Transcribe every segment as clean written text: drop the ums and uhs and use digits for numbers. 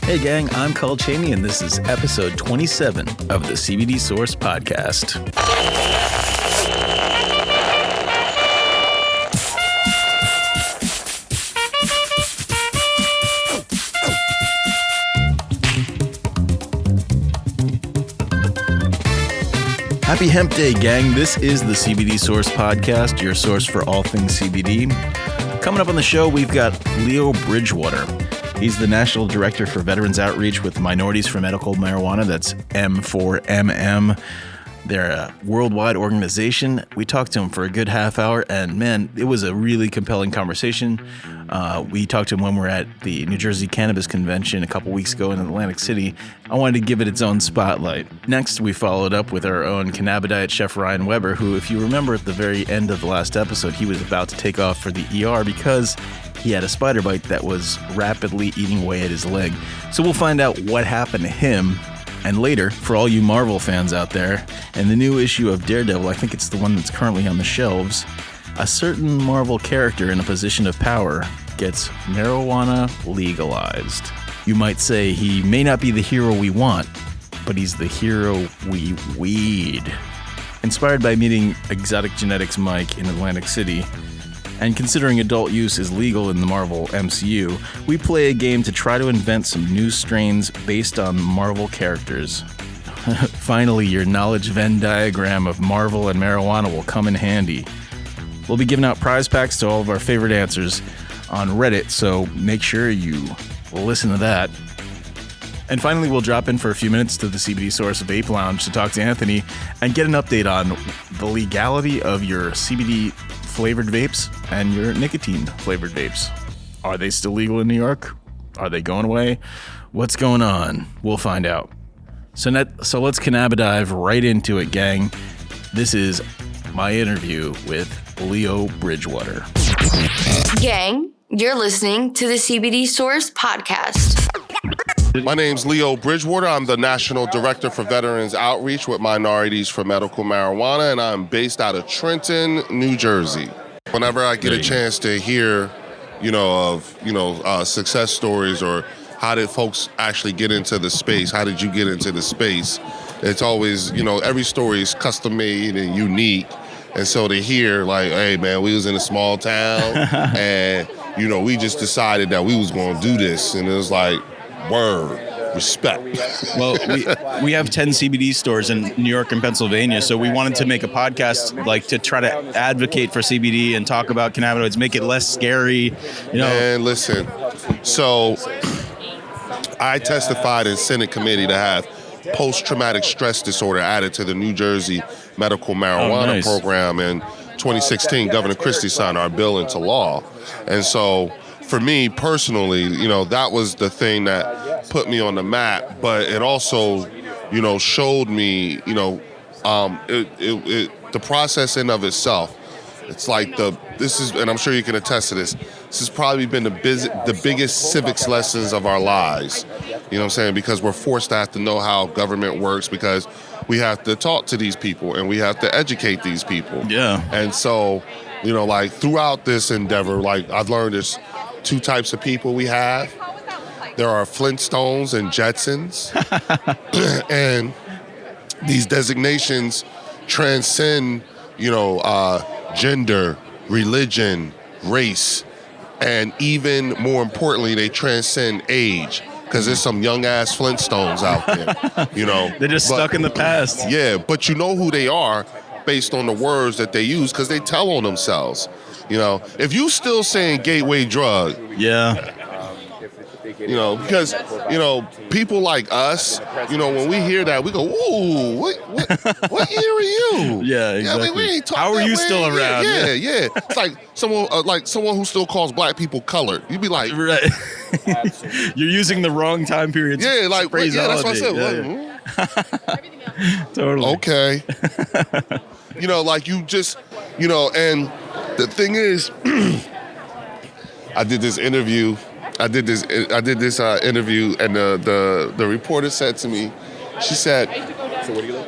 Hey gang, I'm Cole Chaney and this is episode 27 of the CBD Source Podcast. Happy Hempday Gang, this is the CBD Source Podcast, your source for all things CBD. Coming up on the show, we've got Leo Bridgwater. He's the National Director for Veterans Outreach with Minorities for Medical Marijuana. That's M4MM. They're a worldwide organization. We talked to him for a good half hour, and man, it was a really compelling conversation. We talked to him when we were at the New Jersey Cannabis Convention a couple weeks ago in Atlantic City. I wanted to give it its own spotlight. Next, we followed up with our own Cannabidiet Chef Ryan Weber, who, if you remember at the very end of the last episode, he was about to take off for the ER because he had a spider bite that was rapidly eating away at his leg. So we'll find out what happened to him. And later, for all you Marvel fans out there, in the new issue of Daredevil, I think it's the one that's currently on the shelves, a certain Marvel character in a position of power gets marijuana legalized. You might say he may not be the hero we want, but he's the hero we weed. Inspired by meeting Exotic Genetics Mike in Atlantic City, and considering adult use is legal in the Marvel MCU, we play a game to try to invent some new strains based on Marvel characters. Finally, your knowledge Venn diagram of Marvel and marijuana will come in handy. We'll be giving out prize packs to all of our favorite answers on Reddit, so make sure you listen to that. And finally, we'll drop in for a few minutes to the CBD Source Vape Lounge to talk to Anthony and get an update on the legality of your CBD flavored vapes and your nicotine flavored vapes. Are they still legal in New York? Are they going away? What's going on? We'll find out. So let's cannabidive right into it, gang. This is my interview with Leo Bridgwater. Gang, you're listening to the CBD Source Podcast. My name's Leo Bridgwater. I'm the National Director for Veterans Outreach with Minorities for Medical Marijuana, and I'm based out of Trenton, New Jersey. Whenever I get a chance to hear, success stories or how did folks actually get into the space, how did you get into the space, it's always, every story is custom made and unique. And so to hear like, hey man, we was in a small town and, we just decided that we was going to do this. And it was like, word, respect. Well, we have 10 CBD stores in New York and Pennsylvania, so we wanted to make a podcast to try to advocate for CBD and talk about cannabinoids, make it less scary. Man, listen. So I testified in Senate committee to have post-traumatic stress disorder added to the New Jersey medical marijuana program. In 2016, Governor Christie signed our bill into law. And so for me personally, that was the thing that put me on the map, but it also, showed me, the process in of itself. It's like and I'm sure you can attest to this, this has probably been the biggest civics lessons of our lives. You know what I'm saying? Because we're forced to have to know how government works, because we have to talk to these people and we have to educate these people. Yeah. And so, throughout this endeavor, I've learned there's two types of people we have. There are Flintstones and Jetsons. And these designations transcend, gender, religion, race, and even more importantly, they transcend age. Because there's some young-ass Flintstones out there, They're just stuck in the past. Yeah, but you know who they are based on the words that they use, because they tell on themselves. If you still saying gateway drug, yeah, because people like us, when we hear that, we go, "Ooh, what year are you?" Yeah, exactly. We ain't talking. How are you still around? Yeah. It's like someone who still calls black people colored. You'd be like, right. You're using the wrong time period. Yeah, that's what I said. Yeah. Totally. Okay. You just, and the thing is, I did this interview, and the reporter said to me, she said,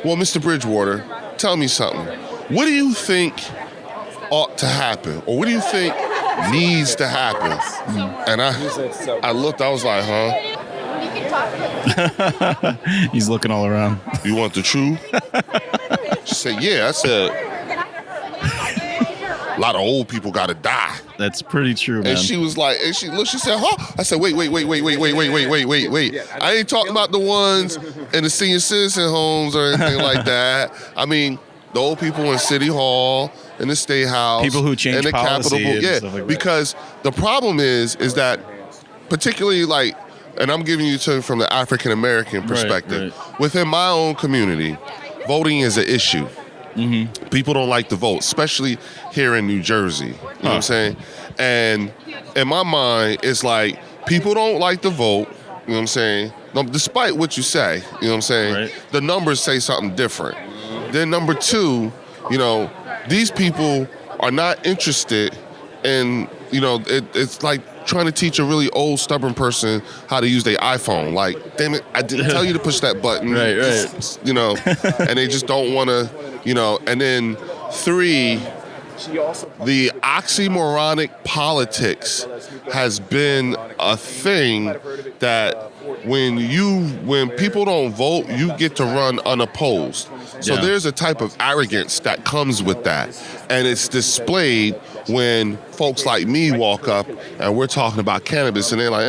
well, Mr. Bridgewater, tell me something. What do you think ought to happen? Or what do you think needs to happen? And I looked, I was like, huh? He's looking all around. You want the truth? She said, yeah. I said, a lot of old people got to die. That's pretty true, man. And she was like, and she said, huh? I said, wait. I ain't talking about the ones in the senior citizen homes or anything like that. I mean, the old people in City Hall, in the State House. People who change in the policy Capitol. and Yeah, stuff like that. because the problem is that particularly like, and I'm giving you from the African-American perspective. Right. Within my own community, voting is an issue. Mm-hmm. People don't like to vote, especially here in New Jersey. You know what I'm saying? And in my mind, it's like people don't like to vote. You know what I'm saying? No, despite what you say, you know what I'm saying? Right. The numbers say something different. Then number two, you know, these people are not interested in, you know, it's like trying to teach a really old, stubborn person how to use their iPhone. Like, damn it, I didn't tell you to push that button. Right. Just, you know, and they just don't want to, you know. And then three, the oxymoronic politics has been a thing that when people don't vote, you get to run unopposed. So there's a type of arrogance that comes with that. And it's displayed when folks like me walk up and we're talking about cannabis and they're like,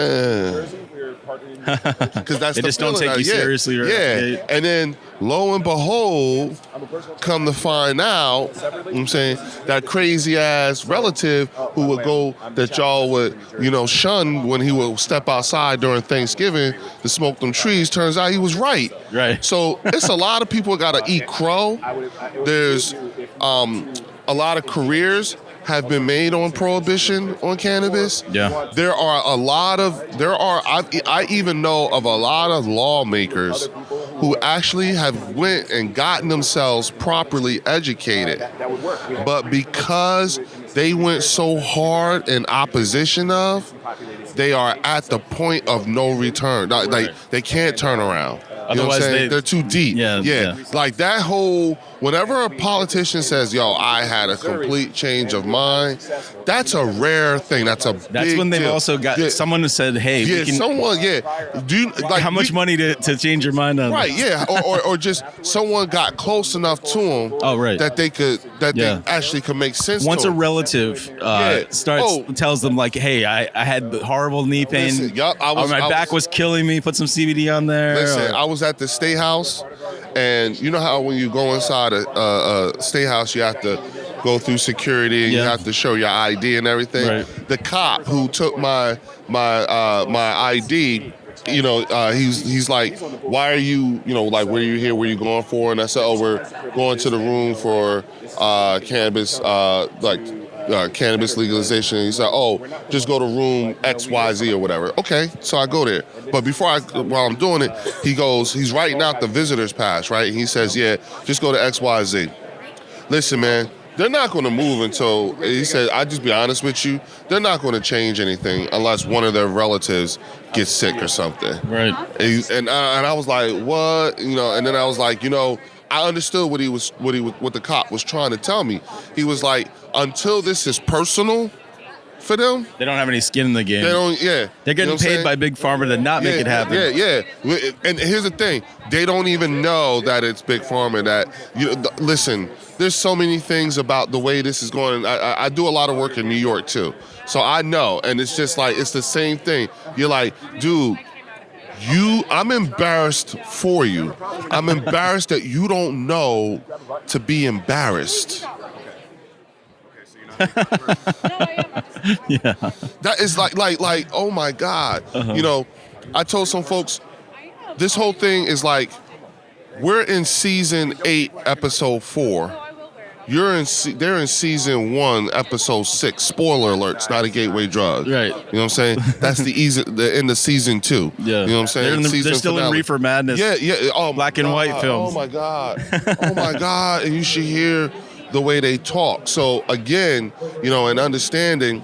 because that's they the just don't take you seriously. Right? Yeah. And then lo and behold, come to find out, you know what I'm saying, that crazy ass relative who would go, that y'all would, you know, shun when he would step outside during Thanksgiving to smoke them trees, turns out he was right. Right. So it's a lot of people got to eat crow. There's a lot of careers have been made on prohibition on cannabis. Yeah. I even know of a lot of lawmakers who actually have went and gotten themselves properly educated. But because they went so hard in opposition of, they are at the point of no return. Like they can't turn around. You know what I'm saying? They're too deep. Yeah. Like that whole, whenever a politician says, yo, I had a complete change of mind, that's a rare thing. That's big when they've deal. also got someone who said, hey, Yeah, we can, someone, Do you, like, how much money to change your mind on? Right, yeah. Or just someone got close enough to them that they actually could make sense Once to a them. relative tells them like, hey, I had horrible knee pain, Listen, my back was killing me, put some CBD on there. Listen, I was at the State House, and you know how when you go inside a State House, you have to go through security and you have to show your ID and everything. Right. The cop who took my ID, you know, he's like, why are you, you know, like, where are you here? Where are you going for? And I said, oh, we're going to the room for cannabis, cannabis legalization. And he said, oh, just go to room XYZ or whatever. Okay, so I go there. But while I'm doing it, he's writing out the visitor's pass, right? And he says, yeah, just go to XYZ. Listen, man, they're not going to move until, he said, I'll just be honest with you, they're not going to change anything unless one of their relatives gets sick or something. Right. And I was like, what? You know, and then I was like, you know, I understood what the cop was trying to tell me. He was like, until this is personal for them, they don't have any skin in the game. They don't. Yeah, they're getting paid by Big Pharma to not make it happen. Yeah. And here's the thing: they don't even know that it's Big Pharma. That, you know, listen, there's so many things about the way this is going. I do a lot of work in New York too, so I know. And it's just like it's the same thing. You're like, dude. I'm embarrassed for you. I'm embarrassed that you don't know to be embarrassed. Yeah. That is like, oh my God. Uh-huh. You know, I told some folks, this whole thing is like, we're in season 8, episode 4. They're in season 1, episode 6. Spoiler alert, it's not a gateway drug. Right. You know what I'm saying? That's the end of season 2. Yeah. You know what I'm saying? They're still in Reefer Madness. Yeah. Oh, black and white films. Oh my God. And you should hear the way they talk. So again, you know, and understanding,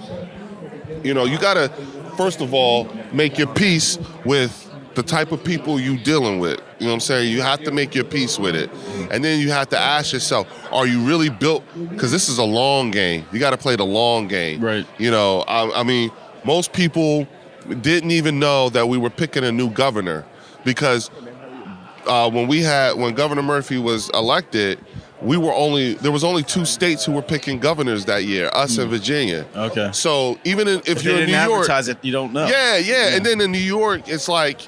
you know, you gotta, first of all, make your peace with the type of people you dealing with. You know what I'm saying? You have to make your peace with it. And then you have to ask yourself, are you really built? Because this is a long game. You got to play the long game. Right. You know, I mean, most people didn't even know that we were picking a new governor because when Governor Murphy was elected, there was only 2 states who were picking governors that year, us and Virginia. Okay. So even if you're in New York, advertise it, you don't know. Yeah. And then in New York, it's like,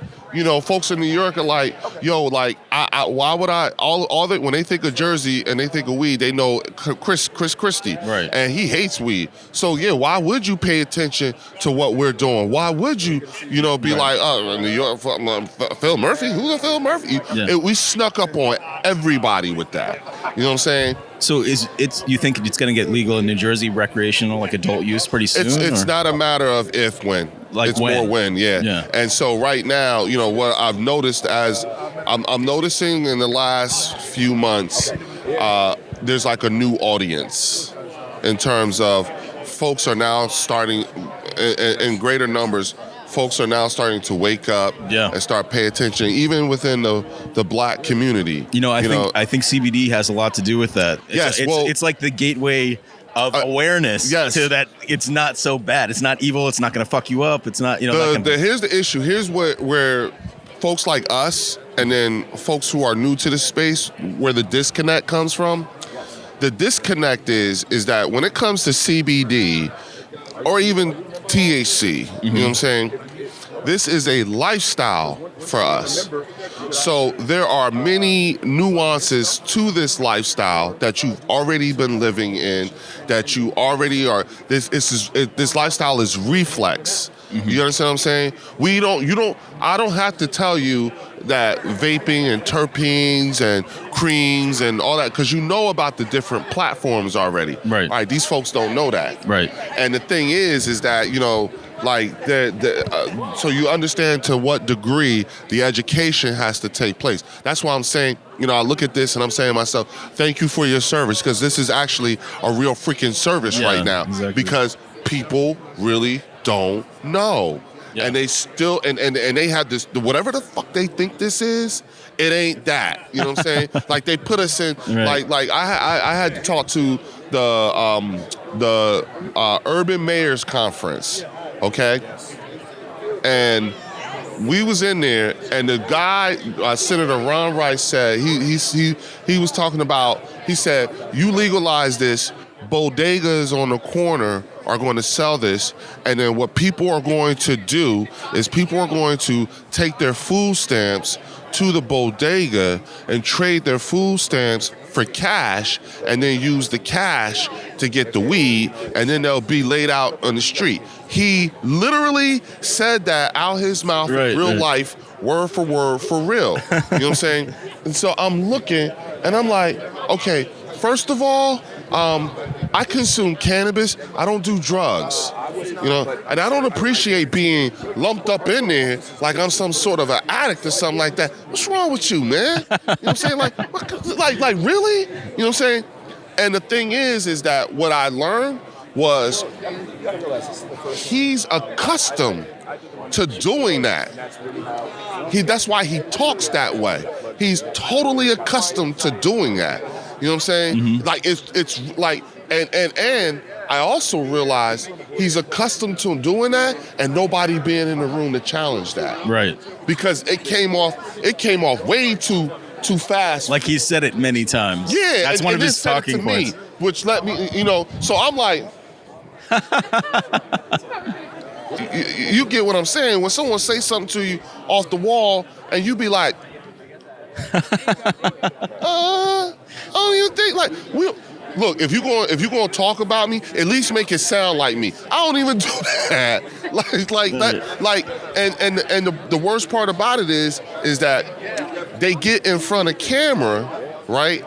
folks in New York are like, yo, like, why would I? All that when they think of Jersey and they think of weed, they know Chris Christie, right? And he hates weed. So yeah, why would you pay attention to what we're doing? Why would you, be like, oh, New York, Phil Murphy? Who's a Phil Murphy? Yeah. We snuck up on everybody with that. You know what I'm saying? So you think it's going to get legal in New Jersey, recreational, like adult use, pretty soon? It's not a matter of if, when. Like it's when. more when, yeah. And so right now, what I've noticed I'm noticing in the last few months, there's like a new audience in terms of folks are now starting in greater numbers. Folks are now starting to wake up and start paying attention, even within the black community. I think CBD has a lot to do with that. It's like the gateway of awareness to that it's not so bad. It's not evil. It's not going to fuck you up. It's not, Here's the issue. Here's where folks like us and then folks who are new to the space, where the disconnect comes from. The disconnect is that when it comes to CBD or even THC, you know what I'm saying? This is a lifestyle for us. So there are many nuances to this lifestyle that you've already been living in, that you already are. This lifestyle is reflex. You understand what I'm saying? I don't have to tell you that vaping and terpenes and creams and all that, because you know about the different platforms already. Right. These folks don't know that. Right. And the thing is that, so you understand to what degree the education has to take place. That's why I'm saying, I look at this and I'm saying to myself, thank you for your service, because this is actually a real freaking service right now. Exactly. Because people really don't know. Yeah. And they still and they have this, whatever the fuck they think this is, it ain't that. You know what I'm saying? Like they put us in like I had to talk to the Urban Mayors Conference, okay? And we was in there, and the guy, Senator Ron Rice, said he was talking about. He said, "You legalize this, bodegas on the corner are going to sell this, and then what people are going to do is people are going to take their food stamps to the bodega and trade their food stamps for cash, and then use the cash to get the weed, and then they'll be laid out on the street." He literally said that out his mouth, real life, word for word, for real. You know what I'm saying? And so I'm looking, and I'm like, okay, first of all, I consume cannabis. I don't do drugs, and I don't appreciate being lumped up in there like I'm some sort of an addict or something like that. What's wrong with you, man? You know what I'm saying? Like really? You know what I'm saying? And the thing is that what I learned was he's accustomed to doing that. That's why he talks that way. He's totally accustomed to doing that. You know what I'm saying? Mm-hmm. Like it's like, and I also realized he's accustomed to doing that and nobody being in the room to challenge that. Right. Because it came off way too fast. Like he said it many times. Yeah. That's one of his talking points. Which let me, so I'm like, you get what I'm saying? When someone say something to you off the wall and you be like, I don't even think look, if you're going to talk about me, at least make it sound like me. I don't even do that. And the worst part about it is that they get in front of camera, right?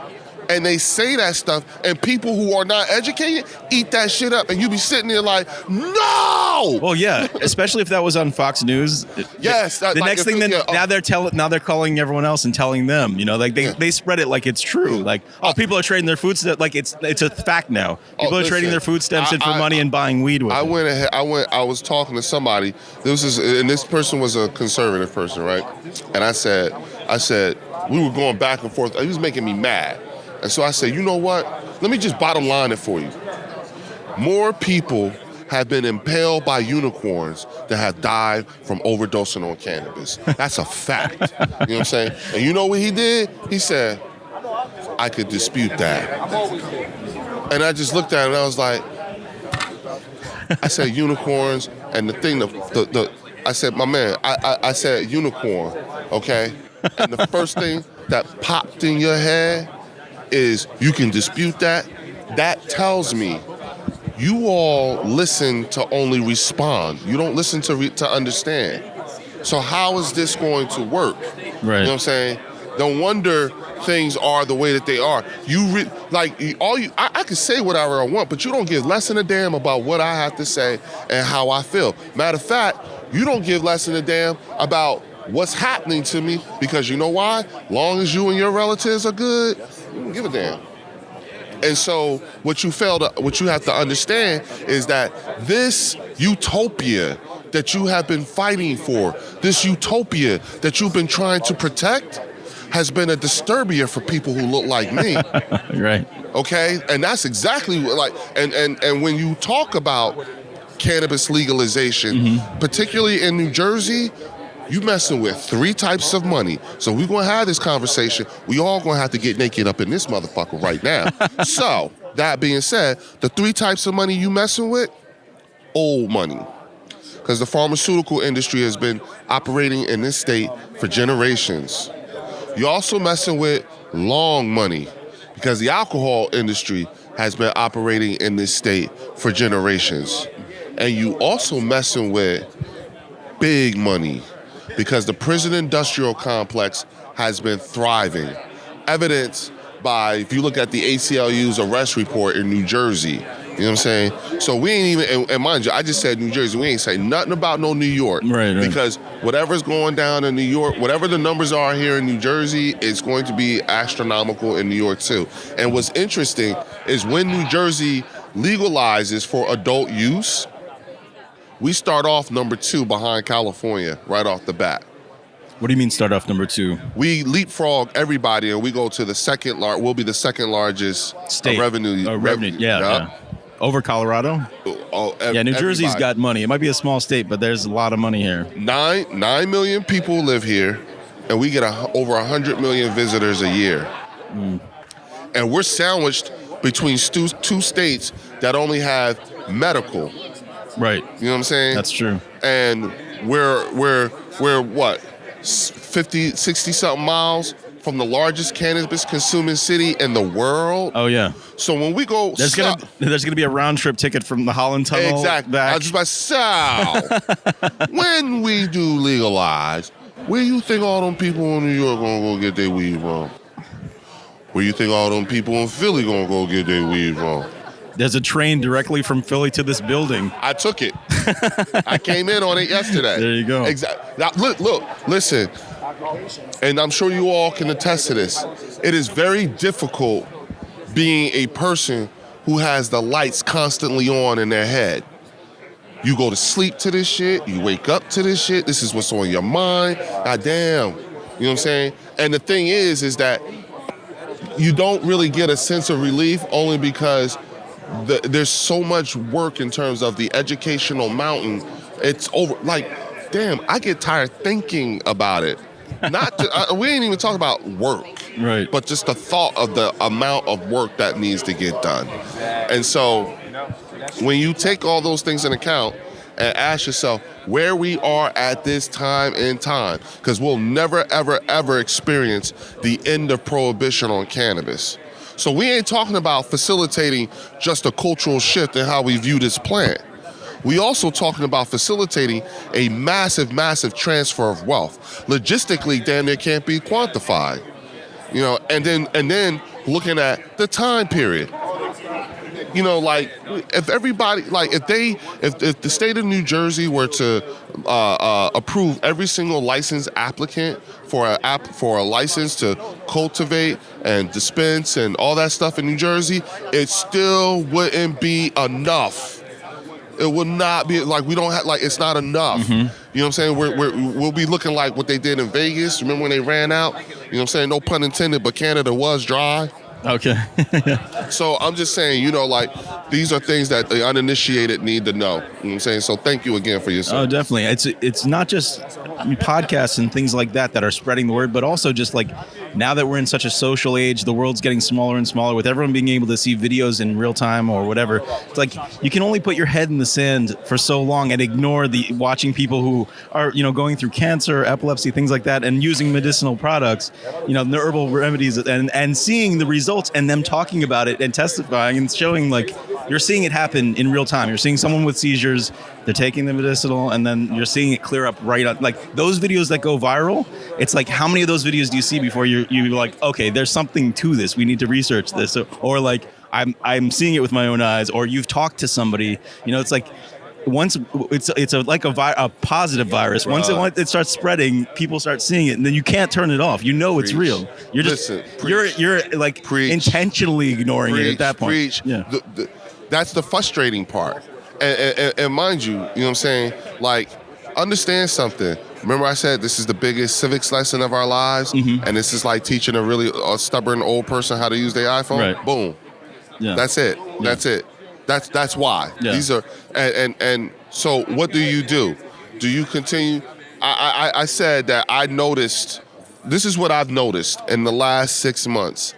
And they say that stuff, and people who are not educated eat that shit up, and you be sitting there like, no! Well, yeah, especially if that was on Fox News. Yes. The next thing, now they're calling everyone else and telling them, they spread it like it's true. Like, people are trading their food stamps, like it's a fact now. People are trading their food stamps in for money and buying weed with it. I was talking to somebody, and this person was a conservative person, right? And I said, we were going back and forth. He was making me mad. And so I said, you know what? Let me just bottom line it for you. More people have been impaled by unicorns that have died from overdosing on cannabis. That's a fact. You know what I'm saying? And you know what he did? He said, I could dispute that. And I just looked at it and I was like, I said unicorns, and the thing, I said, my man, I said unicorn, okay? And the first thing that popped in your head is you can dispute that. That tells me you all listen to only respond. You don't listen to understand. So how is this going to work? Right. You know what I'm saying? No wonder things are the way that they are. I can say whatever I want, but you don't give less than a damn about what I have to say and how I feel. Matter of fact, you don't give less than a damn about what's happening to me, because you know why? Long as you and your relatives are good, you don't give a damn. And so what you have to understand is that this utopia that you have been fighting for, this utopia that you've been trying to protect, has been a disturbia for people who look like me. Right. Okay? And that's exactly and when you talk about cannabis legalization, particularly in New Jersey, you messing with 3 types of money. So we're going to have this conversation. We all going to have to get naked up in this motherfucker right now. So, that being said, the 3 types of money you messing with, old money. Because the pharmaceutical industry has been operating in this state for generations. You're also messing with long money, because the alcohol industry has been operating in this state for generations. And you also messing with big money, because the prison industrial complex has been thriving. Evidenced by, if you look at the ACLU's arrest report in New Jersey, you know what I'm saying? So we ain't even, and mind you, I just said New Jersey, we ain't say nothing about no New York. Right. Because whatever's going down in New York, whatever the numbers are here in New Jersey, it's going to be astronomical in New York too. And what's interesting is when New Jersey legalizes for adult use, we start off number 2 behind California right off the bat. What do you mean start off number 2? We leapfrog everybody and we go to the second we'll be the second largest state revenue. Yeah. Over Colorado? New Jersey's got money. It might be a small state, but there's a lot of money here. 9 million people live here, and we get over 100 million visitors a year. And we're sandwiched between 2 states that only have medical. Right. You know what I'm saying? That's true. And we're what, 50, 60 something miles from the largest cannabis consuming city in the world. Oh yeah. So when we go, there's gonna be a round trip ticket from the Holland Tunnel. Exactly. Back. I was just about to say, when we do legalize, where you think all them people in New York gonna go get their weed from? Where you think all them people in Philly gonna go get their weed from? There's a train directly from Philly to this building. I took it. I came in on it yesterday. There you go. Exactly. Now, look, listen. And I'm sure you all can attest to this. It is very difficult being a person who has the lights constantly on in their head. You go to sleep to this shit. You wake up to this shit. This is what's on your mind. God damn. You know what I'm saying? And the thing is that you don't really get a sense of relief only because there's so much work in terms of the educational mountain. It's over. Like, damn, I get tired thinking about it. We ain't even talking about work, right? But just the thought of the amount of work that needs to get done. And so, when you take all those things in account and ask yourself where we are at this time in time, because we'll never, ever, ever experience the end of prohibition on cannabis. So we ain't talking about facilitating just a cultural shift in how we view this plant. We also talking about facilitating a massive, massive transfer of wealth. Logistically, damn, it can't be quantified. You know, and then looking at the time period. You know, like if everybody, like if the state of New Jersey were to approve every single license applicant for a license to cultivate and dispense and all that stuff in New Jersey, it still wouldn't be enough. It would not be, like, we don't have, like, it's not enough. Mm-hmm. You know what I'm saying? We'll be looking like what they did in Vegas. Remember when they ran out? You know what I'm saying? No pun intended, but Canada was dry. Okay. So I'm just saying, you know, like, these are things that the uninitiated need to know. You know what I'm saying? So thank you again for your service. Oh, definitely. It's not just podcasts and things like that are spreading the word, but also just like now that we're in such a social age, the world's getting smaller and smaller with everyone being able to see videos in real time or whatever. It's like you can only put your head in the sand for so long and ignore the watching people who are, going through cancer, epilepsy, things like that, and using medicinal products, the herbal remedies, and seeing the results and them talking about it and testifying and showing like you're seeing it happen in real time. You're seeing someone with seizures, they're taking the medicinal, and then you're seeing it clear up right on. Like those videos that go viral, it's like how many of those videos do you see before you're like, okay, there's something to this. We need to research this, or like I'm seeing it with my own eyes, or you've talked to somebody. It's like once it's like a positive virus. Once it starts spreading, people start seeing it, and then you can't turn it off. It's real. You're just you're like intentionally ignoring it at that point. Yeah. That's the frustrating part. And mind you, you know what I'm saying? Like, understand something. Remember I said this is the biggest civics lesson of our lives? Mm-hmm. And this is like teaching a stubborn old person how to use their iPhone? Right. Boom. Yeah. That's it. Yeah. That's it. That's why. Yeah. These are, and so what do? Do you continue? I said that I noticed, this is what I've noticed in the last 6 months.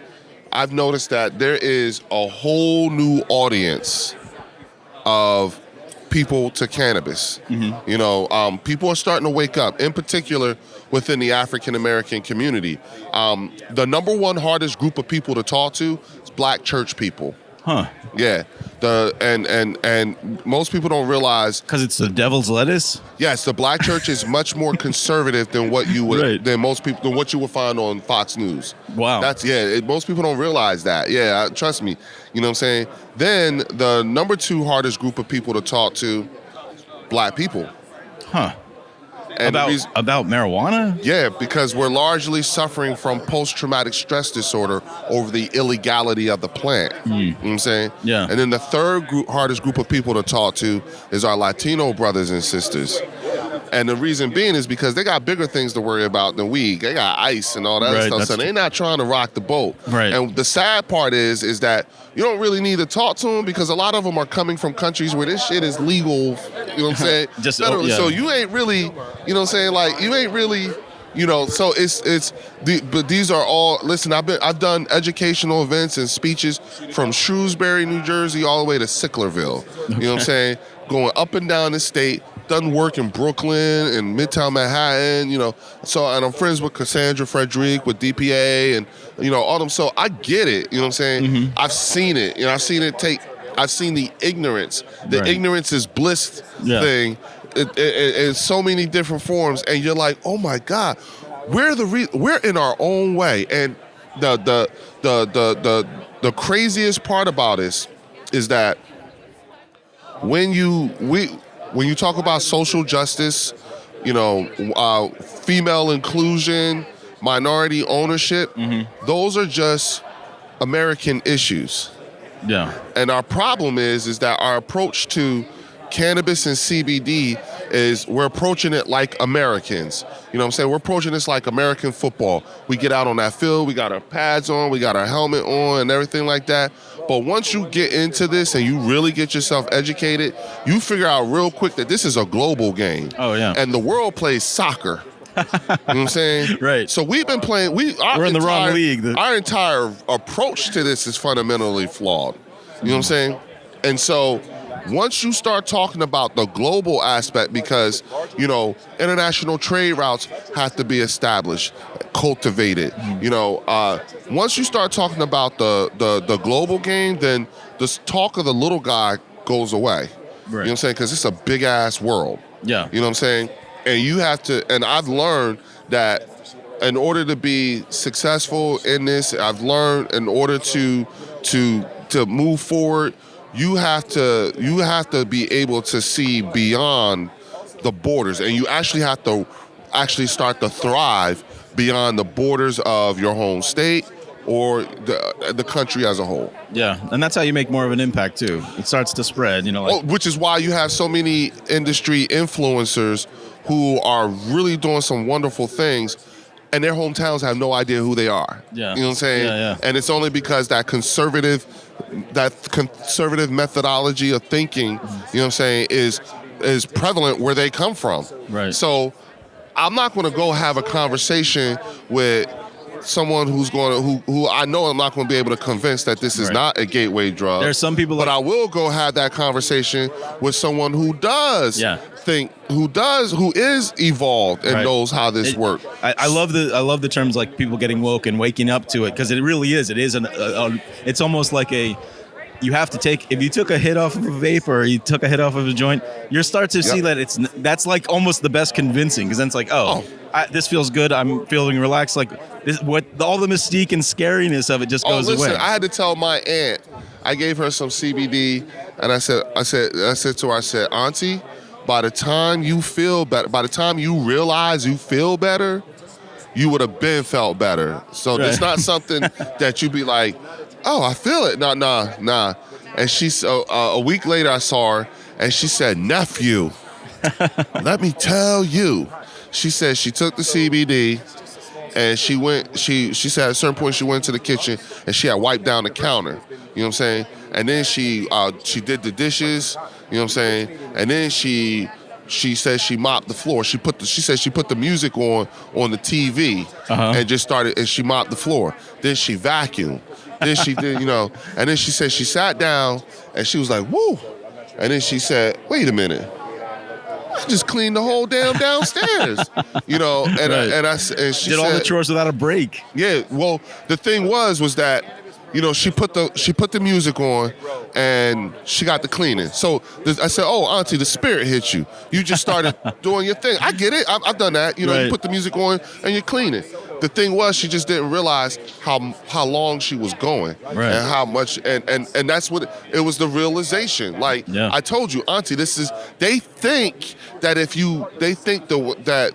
I've noticed that there is a whole new audience of people to cannabis. Mm-hmm. People are starting to wake up, in particular within the African American community. The number one hardest group of people to talk to is Black church people. Huh. Yeah. And most people don't realize, because it's the devil's lettuce. Yes, the Black church is much more conservative than what you would than what you would find on Fox News. Wow. Most people don't realize that. Yeah, trust me. You know what I'm saying? Then the number two hardest group of people to talk to, Black people. Huh. And about marijuana? Yeah, because we're largely suffering from post-traumatic stress disorder over the illegality of the plant. You know what I'm saying? Yeah. And then the third hardest group of people to talk to is our Latino brothers and sisters. And the reason being is because they got bigger things to worry about than weed. They got ice and all that stuff, so they're not trying to rock the boat. Right. And the sad part is that you don't really need to talk to them because a lot of them are coming from countries where this shit is legal. You know what I'm saying? So you ain't really, you know what I'm saying? Like you ain't really, So but these are all. Listen, I've done educational events and speeches from Shrewsbury, New Jersey, all the way to Sicklerville. You know what I'm saying? Going up and down the state. Done work in Brooklyn and Midtown Manhattan, So, and I'm friends with Cassandra Frederick with DPA and, all them. So I get it, you know what I'm saying? Mm-hmm. I've seen it, I've seen the ignorance. The ignorance is bliss thing in so many different forms. And you're like, oh my God, we're in our own way. And the craziest part about this is that when you talk about social justice, female inclusion, minority ownership, those are just American issues. Yeah. And our problem is that our approach to cannabis and CBD is we're approaching it like Americans. You know what I'm saying? We're approaching this like American football. We get out on that field, we got our pads on, we got our helmet on and everything like that. But once you get into this and you really get yourself educated, you figure out real quick that this is a global game. Oh, yeah. And the world plays soccer. You know what I'm saying? Right. So we've been playing, we're in the wrong league. Our entire approach to this is fundamentally flawed. You know what I'm saying? And so once you start talking about the global aspect, because, international trade routes have to be established, cultivated, once you start talking about the global game, then this talk of the little guy goes away. Right. You know what I'm saying? Because it's a big ass world. Yeah. You know what I'm saying? And you have to, and I've learned that in order to be successful in this, I've learned in order to move forward, you have to be able to see beyond the borders, and you actually have to start to thrive beyond the borders of your home state or the country as a whole. Yeah, and that's how you make more of an impact too. It starts to spread, which is why you have so many industry influencers who are really doing some wonderful things. and their hometowns have no idea who they are. Yeah. You know what I'm saying? Yeah. And it's only because that conservative methodology of thinking, you know what I'm saying, is prevalent where they come from. Right. So I'm not going to go have a conversation with someone who I know I'm not going to be able to convince that this is not a gateway drug. There's some people, but I will go have that conversation with someone who does think, who is evolved and knows how this works. I love the terms like people getting woke and waking up to it, because it really is. It is it's almost like you have to take, if you took a hit off of a vape or you took a hit off of a joint, you start to see that that's like almost the best convincing, because then it's like, this feels good. I'm feeling relaxed. Like this, all the mystique and scariness of it just goes away. I had to tell my aunt. I gave her some CBD, and I said to her, Auntie, by the time you feel better, by the time you realize you feel better, you would have been felt better. So it's not something that you be like, oh, I feel it. Nah. And a week later I saw her, and she said, nephew, let me tell you. She said she took the CBD, and she said at a certain point she went to the kitchen and she had wiped down the counter. You know what I'm saying? And then she did the dishes, you know what I'm saying? And then she said she mopped the floor. She said she put the music on the TV and just started, and she mopped the floor. Then she vacuumed. Then she did, and then she said she sat down and she was like, woo. And then she said, wait a minute. I just cleaned the whole damn downstairs, and she did all the chores without a break. Yeah, well, the thing was that, she put the music on and she got the cleaning. So I said, oh, Auntie, the spirit hit you. You just started doing your thing. I get it. I've done that. You put the music on and you're cleaning. The thing was, she just didn't realize how long she was going and how much, and that's what it was, the realization. Like I told you, Auntie, they think that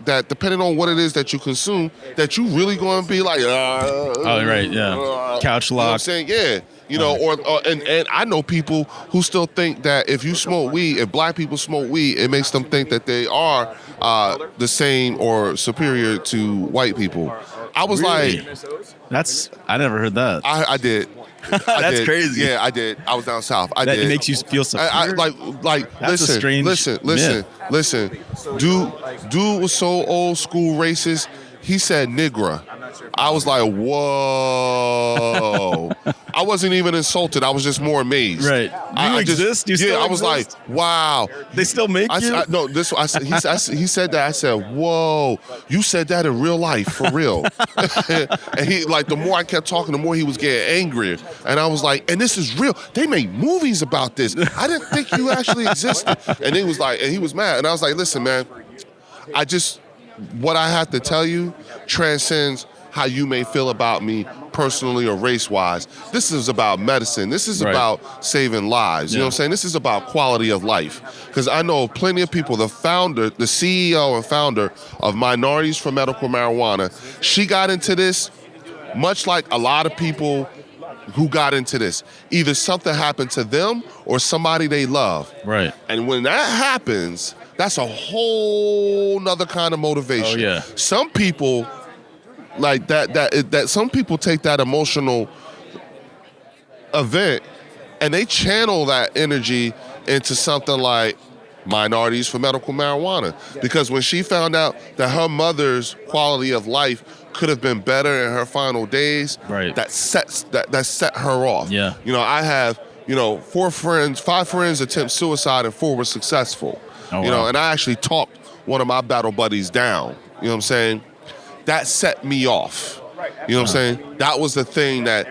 that depending on what it is that you consume, that you really going to be like, couch lock. You know what I'm saying? Yeah. And I know people who still think that if you smoke weed, if black people smoke weed, it makes them think that they are the same or superior to white people. I was like, I never heard that. I did. That's crazy. Yeah, I did. I was down south. I did. It makes you feel superior. That's a strange listen. Dude was so old school racist. He said nigger. I was like, whoa. I wasn't even insulted. I was just more amazed. Right. I was like, wow. They still make you? He said that. I said, whoa. You said that in real life, for real. And he, the more I kept talking, the more he was getting angrier. And I was like, and this is real. They made movies about this. I didn't think you actually existed. And he was like, and he was mad. And I was like, listen, man, what I have to tell you transcends how you may feel about me personally or race-wise. This is about medicine. This is about saving lives. You know what I'm saying? This is about quality of life. Because I know plenty of people, the CEO and founder of Minorities for Medical Marijuana, she got into this much like a lot of people who got into this. Either something happened to them or somebody they love. Right. And when that happens, that's a whole nother kind of motivation. Oh, yeah. Some people like that some people take that emotional event and they channel that energy into something like Minorities for Medical Marijuana. Because when she found out that her mother's quality of life could have been better in her final days, that set her off. Yeah. I have, 5 friends attempt suicide and 4 were successful. Oh, wow. And I actually talked one of my battle buddies down. You know what I'm saying? That set me off. You know what I'm saying? That was the thing that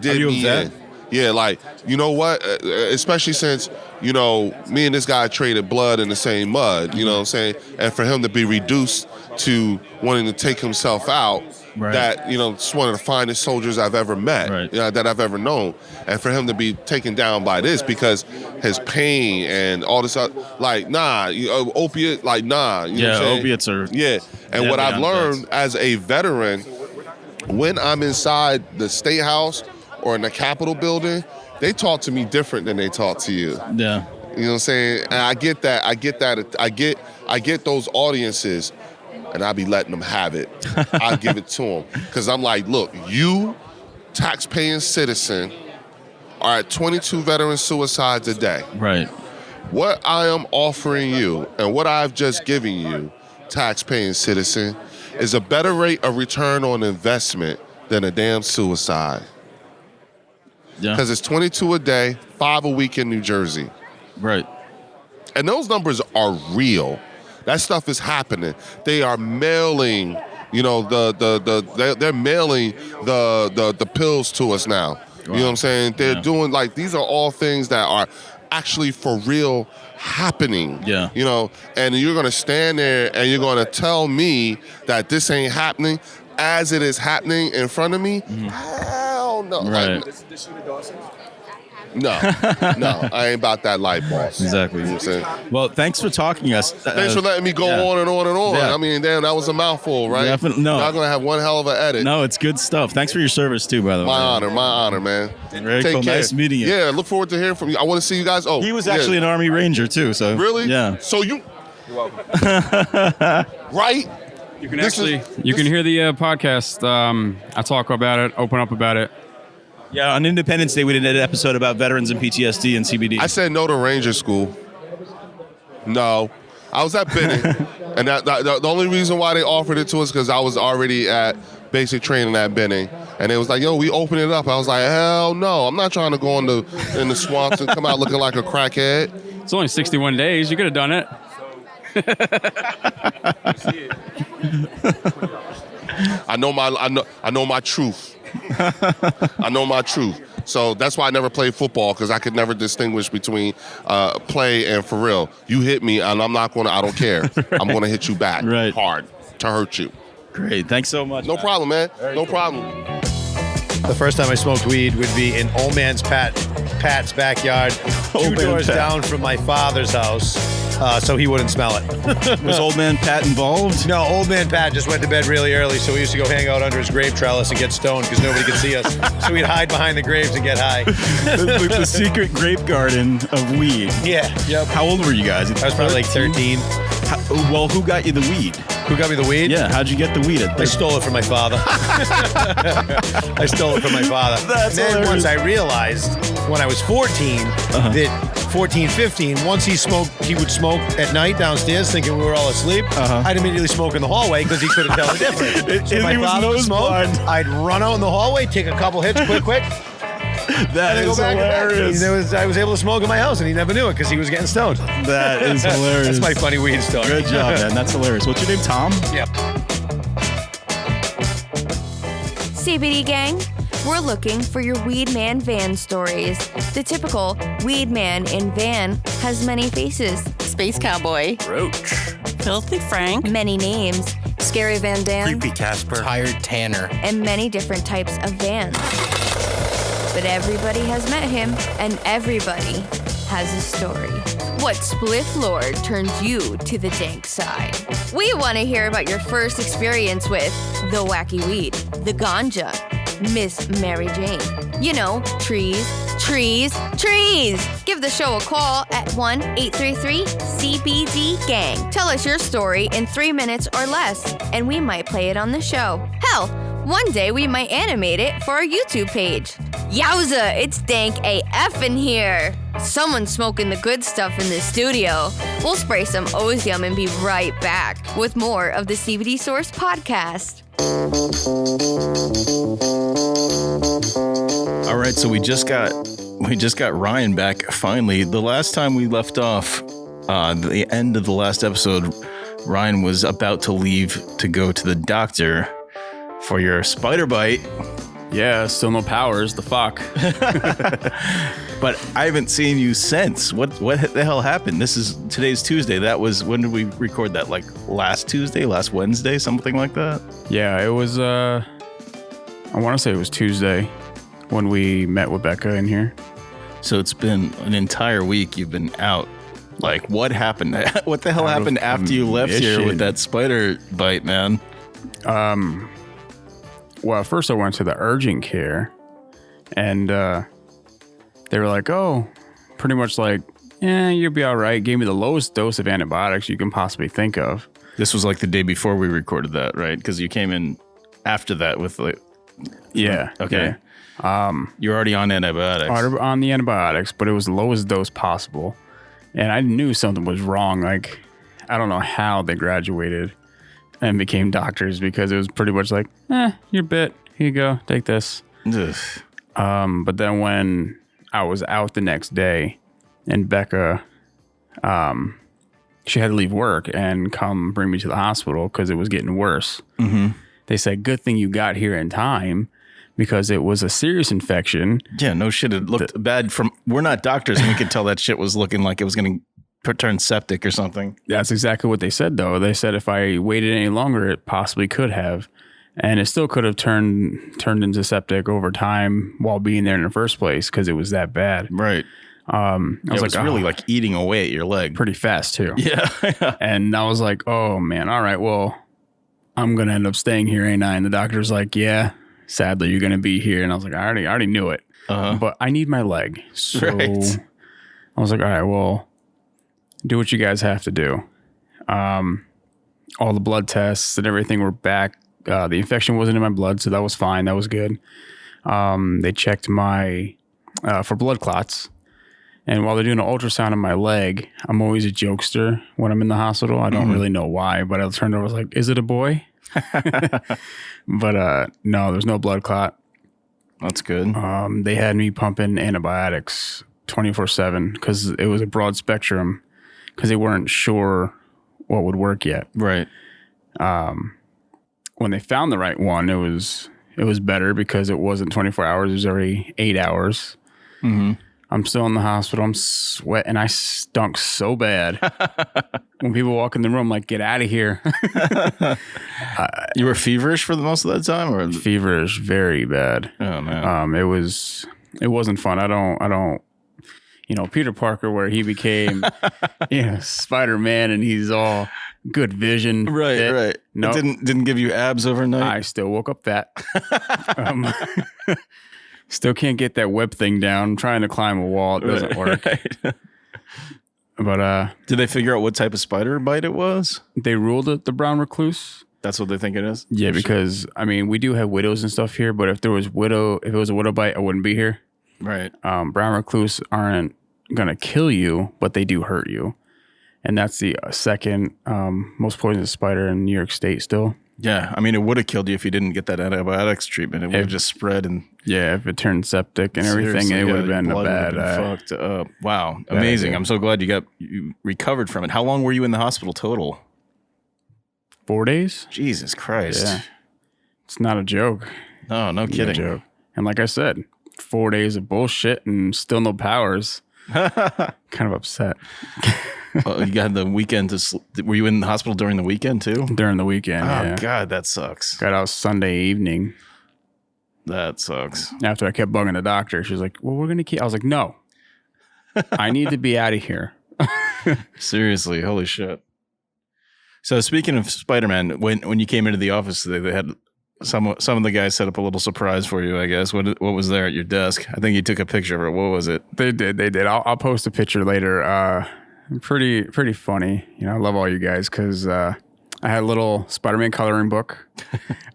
did me in. Yeah, you know what? Especially since, me and this guy traded blood in the same mud, you know what I'm saying? And for him to be reduced to wanting to take himself out, that, it's one of the finest soldiers I've ever met, that I've ever known. And for him to be taken down by this because his pain and all this, opiate, nah. You know opiates are... Yeah, and what I've learned as a veteran, when I'm inside the State House or in the Capitol building, they talk to me different than they talk to you. Yeah. You know what I'm saying? And I get that. I get those audiences. and I be letting them have it. I give it to them. Because I'm like, look, you, tax-paying citizen, are at 22 veteran suicides a day. Right. What I am offering you and what I've just given you, tax-paying citizen, is a better rate of return on investment than a damn suicide. Yeah. Because it's 22 a day, 5 a week in New Jersey. Right. And those numbers are real. That stuff is happening. They are mailing, you know, they're mailing the pills to us now. Wow. You know what I'm saying? They're doing, like, these are all things that are actually for real happening. Yeah. You know, and you're going to stand there and you're going to tell me that this ain't happening as it is happening in front of me? Hell no. Right. No, I ain't about that life, boss. Exactly. You know what I'm saying? Well, thanks for talking us. Thanks for letting me go on and on and on. Yeah. I mean, damn, that was a mouthful, right? Definitely. No. Y'all gonna have one hell of an edit. No, it's good stuff. Thanks for your service too, by the way. My honor, man. Very Take cool. care. Nice meeting you. Yeah, look forward to hearing from you. I want to see you guys. Oh, he was actually an Army Ranger too. So really? Yeah. So you're welcome. Right? You can hear the podcast. I talk about it, open up about it. Yeah, on Independence Day, we did an episode about veterans and PTSD and CBD. I said no to Ranger School. No. I was at Benning, and the only reason why they offered it to us because I was already at basic training at Benning, and it was like, yo, we open it up. I was like, hell no. I'm not trying to go in the swamps and come out looking like a crackhead. It's only 61 days. You could have done it. I know my truth. I know my truth. So that's why I never played football, because I could never distinguish between play and for real. You hit me, and I don't care. I'm going to hit you back hard to hurt you. Great. Thanks so much. No problem, man. No problem. The first time I smoked weed would be in old man's Pat's backyard, two doors down from my father's house, so he wouldn't smell it. Was old man Pat involved? No, old man Pat just went to bed really early, so we used to go hang out under his grape trellis and get stoned because nobody could see us. So we'd hide behind the grapes and get high. the secret grape garden of weed. Yeah. Yep. How old were you guys? I was probably like 13. Well, who got you the weed? Who got me the weed? Yeah, how'd you get the weed? I stole it from my father. I stole it from my father. That's and then hilarious. once I realized when I was 14 that 14, 15, once he would smoke at night downstairs thinking we were all asleep. I'd immediately smoke in the hallway because he couldn't tell the difference. So my father would smoke. I'd run out in the hallway, take a couple hits quick. That is hilarious. I was able to smoke in my house, and he never knew it because he was getting stoned. That is hilarious. That's my funny weed story. Good job, man. That's hilarious. What's your name, Tom? Yep. CBD Gang, we're looking for your weed man van stories. The typical weed man in van has many faces, Space Cowboy, Roach, Filthy Frank, many names, Scary Van Dam, Creepy Casper, Tired Tanner, and many different types of vans. But everybody has met him, and everybody has a story. What spliff lord turns you to the dank side? We want to hear about your first experience with the wacky weed, the ganja, Miss Mary Jane. You know, trees. Give the show a call at 1-833-CBD-GANG. Tell us your story in 3 minutes or less, and we might play it on the show. Hell, one day we might animate it for our YouTube page. Yowza, it's dank AF in here. Someone's smoking the good stuff in the studio. We'll spray some Ozium and be right back with more of the CBD Source Podcast. All right, so we just got Ryan back finally. The last time we left off, the end of the last episode, Ryan was about to leave to go to the doctor for your spider bite. Yeah, still no powers. The fuck. But I haven't seen you since. What the hell happened? Today's Tuesday. That was, when did we record that? Like last Tuesday, last Wednesday, something like that? Yeah, it was, I want to say it was Tuesday when we met with Becca in here. So it's been an entire week you've been out. Like, what happened? What the hell happened after you left here with that spider bite, man? Well, first I went to the urgent care, and they were like, oh, pretty much like, yeah, you'll be all right. Gave me the lowest dose of antibiotics you can possibly think of. This was like the day before we recorded that, right? Because you came in after that with like... Yeah. Okay. You're already on antibiotics. On the antibiotics, but it was the lowest dose possible. And I knew something was wrong. Like, I don't know how they graduated and became doctors, because it was pretty much like, you're bit. Here you go. Take this. But then when I was out the next day and Becca, she had to leave work and come bring me to the hospital because it was getting worse. Mm-hmm. They said, good thing you got here in time, because it was a serious infection. Yeah, no shit. It looked bad we're not doctors, and we could tell that shit was looking like it was going to turn septic or something. That's exactly what they said, though. They said if I waited any longer, it possibly could have. And it still could have turned into septic over time while being there in the first place, because it was that bad. Right. It was really like eating away at your leg. Pretty fast, too. Yeah. And I was like, oh, man, all right, well, I'm going to end up staying here, ain't I? And the doctor's like, yeah, sadly, you're going to be here. And I was like, I already knew it. But I need my leg. So I was like, all right, well, do what you guys have to do. All the blood tests and everything were back. The infection wasn't in my blood, so that was fine. That was good. They checked my for blood clots. And while they're doing an ultrasound on my leg, I'm always a jokester when I'm in the hospital. I don't really know why, but I turned over, I was like, is it a boy? But no, there's no blood clot. That's good. They had me pumping antibiotics 24/7 because it was a broad spectrum, because they weren't sure what would work yet. Right. When they found the right one, it was better, because it wasn't 24 hours. It was already 8 hours. Mm-hmm. I'm still in the hospital. I'm sweating. I stunk so bad. When people walk in the room, I'm like, get out of here. You were feverish for the most of that time, or feverish, very bad. Oh man. It wasn't fun. I don't. Peter Parker, where he became, Spider-Man, and he's all good vision. Right, fit. right. No, nope. Didn't give you abs overnight. I still woke up fat. Still can't get that web thing down. I'm trying to climb a wall. It doesn't work. Right. But did they figure out what type of spider bite it was? They ruled it the brown recluse. That's what they think it is? Yeah, because we do have widows and stuff here, but if it was a widow bite, I wouldn't be here. Right. Brown recluse aren't gonna kill you, but they do hurt you. And that's the second most poisonous spider in New York State still. Yeah, it would have killed you if you didn't get that antibiotics treatment. It would have just spread, and if it turned septic and everything, it would have been a bad. Fucked up. Wow, amazing! I'm so glad you recovered from it. How long were you in the hospital total? 4 days. Jesus Christ! Yeah, it's not a joke. No kidding. No joke. And like I said, 4 days of bullshit and still no powers. Kind of upset. You got the weekend to sleep. Were you in the hospital during the weekend too? During the weekend, Oh, God, that sucks. Got out Sunday evening. That sucks. After I kept bugging the doctor, she was like, well, we're going to keep... I was like, no. I need to be out of here. Seriously, holy shit. So speaking of Spider-Man, when you came into the office today, they had... Some of the guys set up a little surprise for you, I guess. What was there at your desk? I think you took a picture of it. What was it? They did. I'll post a picture later. Pretty funny. I love all you guys, because I had a little Spider-Man coloring book.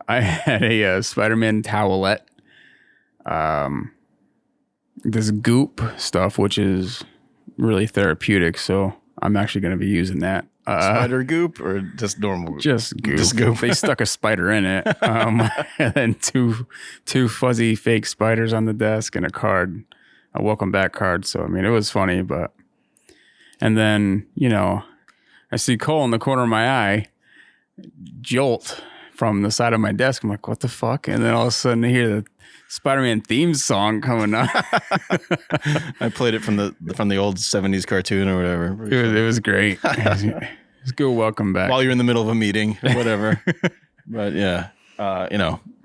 I had a Spider-Man towelette. This goop stuff, which is really therapeutic. So I'm actually going to be using that. Spider goop or just normal goop? Just goop. They stuck a spider in it. And then two fuzzy fake spiders on the desk and a card, a welcome back card. So, it was funny, but... And then, I see Cole in the corner of my eye jolt from the side of my desk. I'm like, what the fuck? And then all of a sudden I hear the Spider-Man theme song coming up. I played it from the old 70s cartoon or whatever. It was great. It was good. Welcome back. While you're in the middle of a meeting, whatever. But yeah,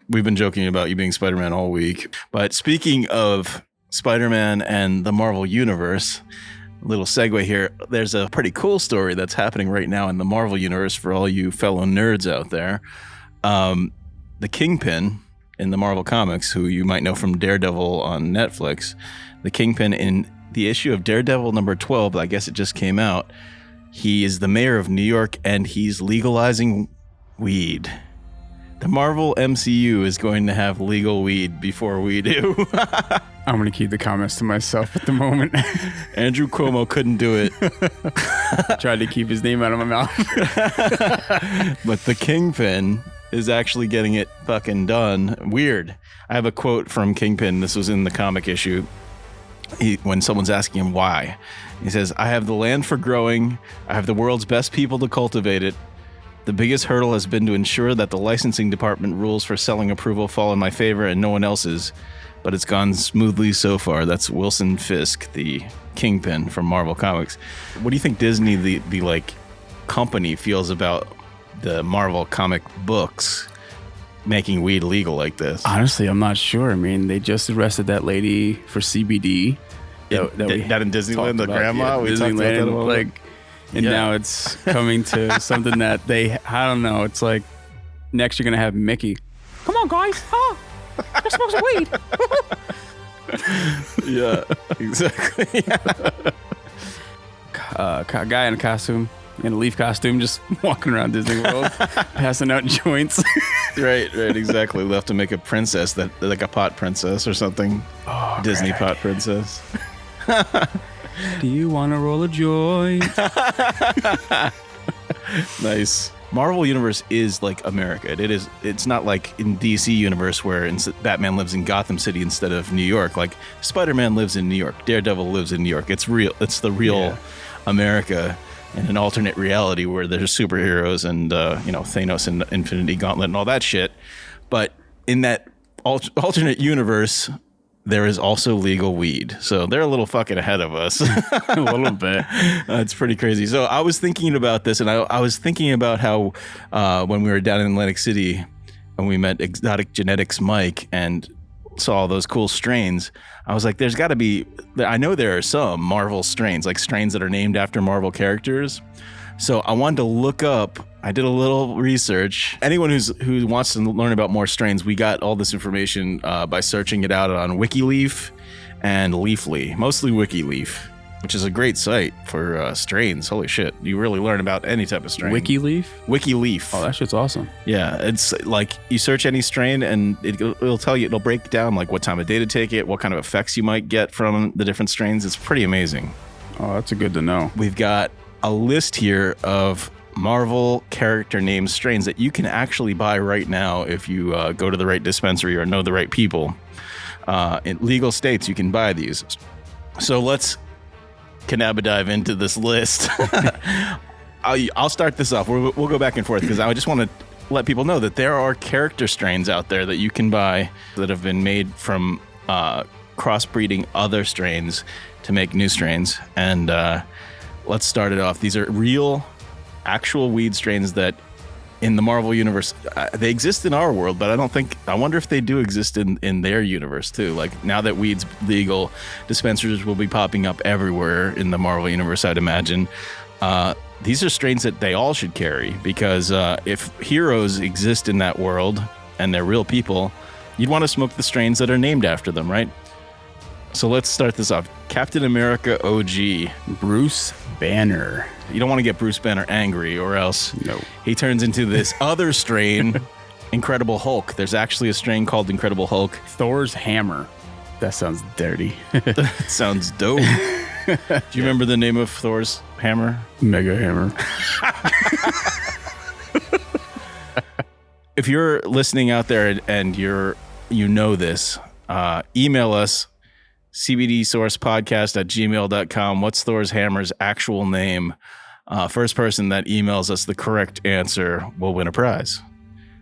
we've been joking about you being Spider-Man all week. But speaking of Spider-Man and the Marvel Universe, little segue here. There's a pretty cool story that's happening right now in the Marvel Universe for all you fellow nerds out there. The Kingpin in the Marvel Comics, who you might know from Daredevil on Netflix, the Kingpin in the issue of Daredevil number 12, I guess it just came out, He is the mayor of New York, and he's legalizing weed. The Marvel MCU is going to have legal weed before we do. I'm going to keep the comments to myself at the moment. Andrew Cuomo couldn't do it. Tried to keep his name out of my mouth. But the Kingpin is actually getting it fucking done. Weird. I have a quote from Kingpin. This was in the comic issue. When someone's asking him why, he says, "I have the land for growing. I have the world's best people to cultivate it. The biggest hurdle has been to ensure that the licensing department rules for selling approval fall in my favor and no one else's, but it's gone smoothly so far." That's Wilson Fisk, the Kingpin from Marvel Comics. What do you think Disney, the like company, feels about the Marvel comic books making weed legal like this? Honestly, I'm not sure. I mean, they just arrested that lady for CBD. That in Disneyland, the grandma? We talked about that a little bit. And now it's coming to something that I don't know. It's like next you're going to have Mickey. Come on, guys. Let's smoke some weed. Yeah, exactly. Guy in a costume, in a leaf costume, just walking around Disney World, passing out joints. Right, exactly. They'll have to make a princess, like a pot princess or something. Oh, Disney pot princess. Do you want to roll a joint? Nice. Marvel Universe is like America. It's not like in DC Universe where Batman lives in Gotham City instead of New York. Like Spider-Man lives in New York. Daredevil lives in New York. It's real. It's the real America in an alternate reality where there's superheroes and Thanos and Infinity Gauntlet and all that shit. But in that alternate universe, there is also legal weed. So they're a little fucking ahead of us. A little bit. It's pretty crazy. So I was thinking about this, and I was thinking about how when we were down in Atlantic City and we met Exotic Genetics Mike and saw all those cool strains, I was like, there's got to be, I know there are some Marvel strains, like strains that are named after Marvel characters. So I wanted to look up, I did a little research. Anyone who wants to learn about more strains, we got all this information by searching it out on WikiLeaf and Leafly, mostly WikiLeaf, which is a great site for strains. Holy shit, you really learn about any type of strain. WikiLeaf? WikiLeaf. Oh, that shit's awesome. Yeah, it's like you search any strain and it'll tell you, it'll break down like what time of day to take it, what kind of effects you might get from the different strains. It's pretty amazing. Oh, that's good to know. We've got a list here of Marvel character name strains that you can actually buy right now if you go to the right dispensary or know the right people. In legal states, you can buy these. So let's dive into this list. I'll start this off. We'll go back and forth because I just want to let people know that there are character strains out there that you can buy that have been made from crossbreeding other strains to make new strains. And let's start it off. These are real, actual weed strains that in the Marvel universe, they exist in our world, but I wonder if they do exist in their universe too. Like now that weed's legal, dispensaries will be popping up everywhere in the Marvel universe, I'd imagine. These are strains that they all should carry because if heroes exist in that world and they're real people, you'd want to smoke the strains that are named after them, right? So let's start this off. Captain America OG. Bruce Banner. You don't want to get Bruce Banner angry or else he turns into this other strain, Incredible Hulk. There's actually a strain called Incredible Hulk. Thor's Hammer. That sounds dirty. That sounds dope. Do you remember the name of Thor's hammer? Mega Hammer. If you're listening out there and you know this, email us CBD Source Podcast at gmail.com. What's Thor's hammer's actual name? First person that emails us the correct answer will win a prize.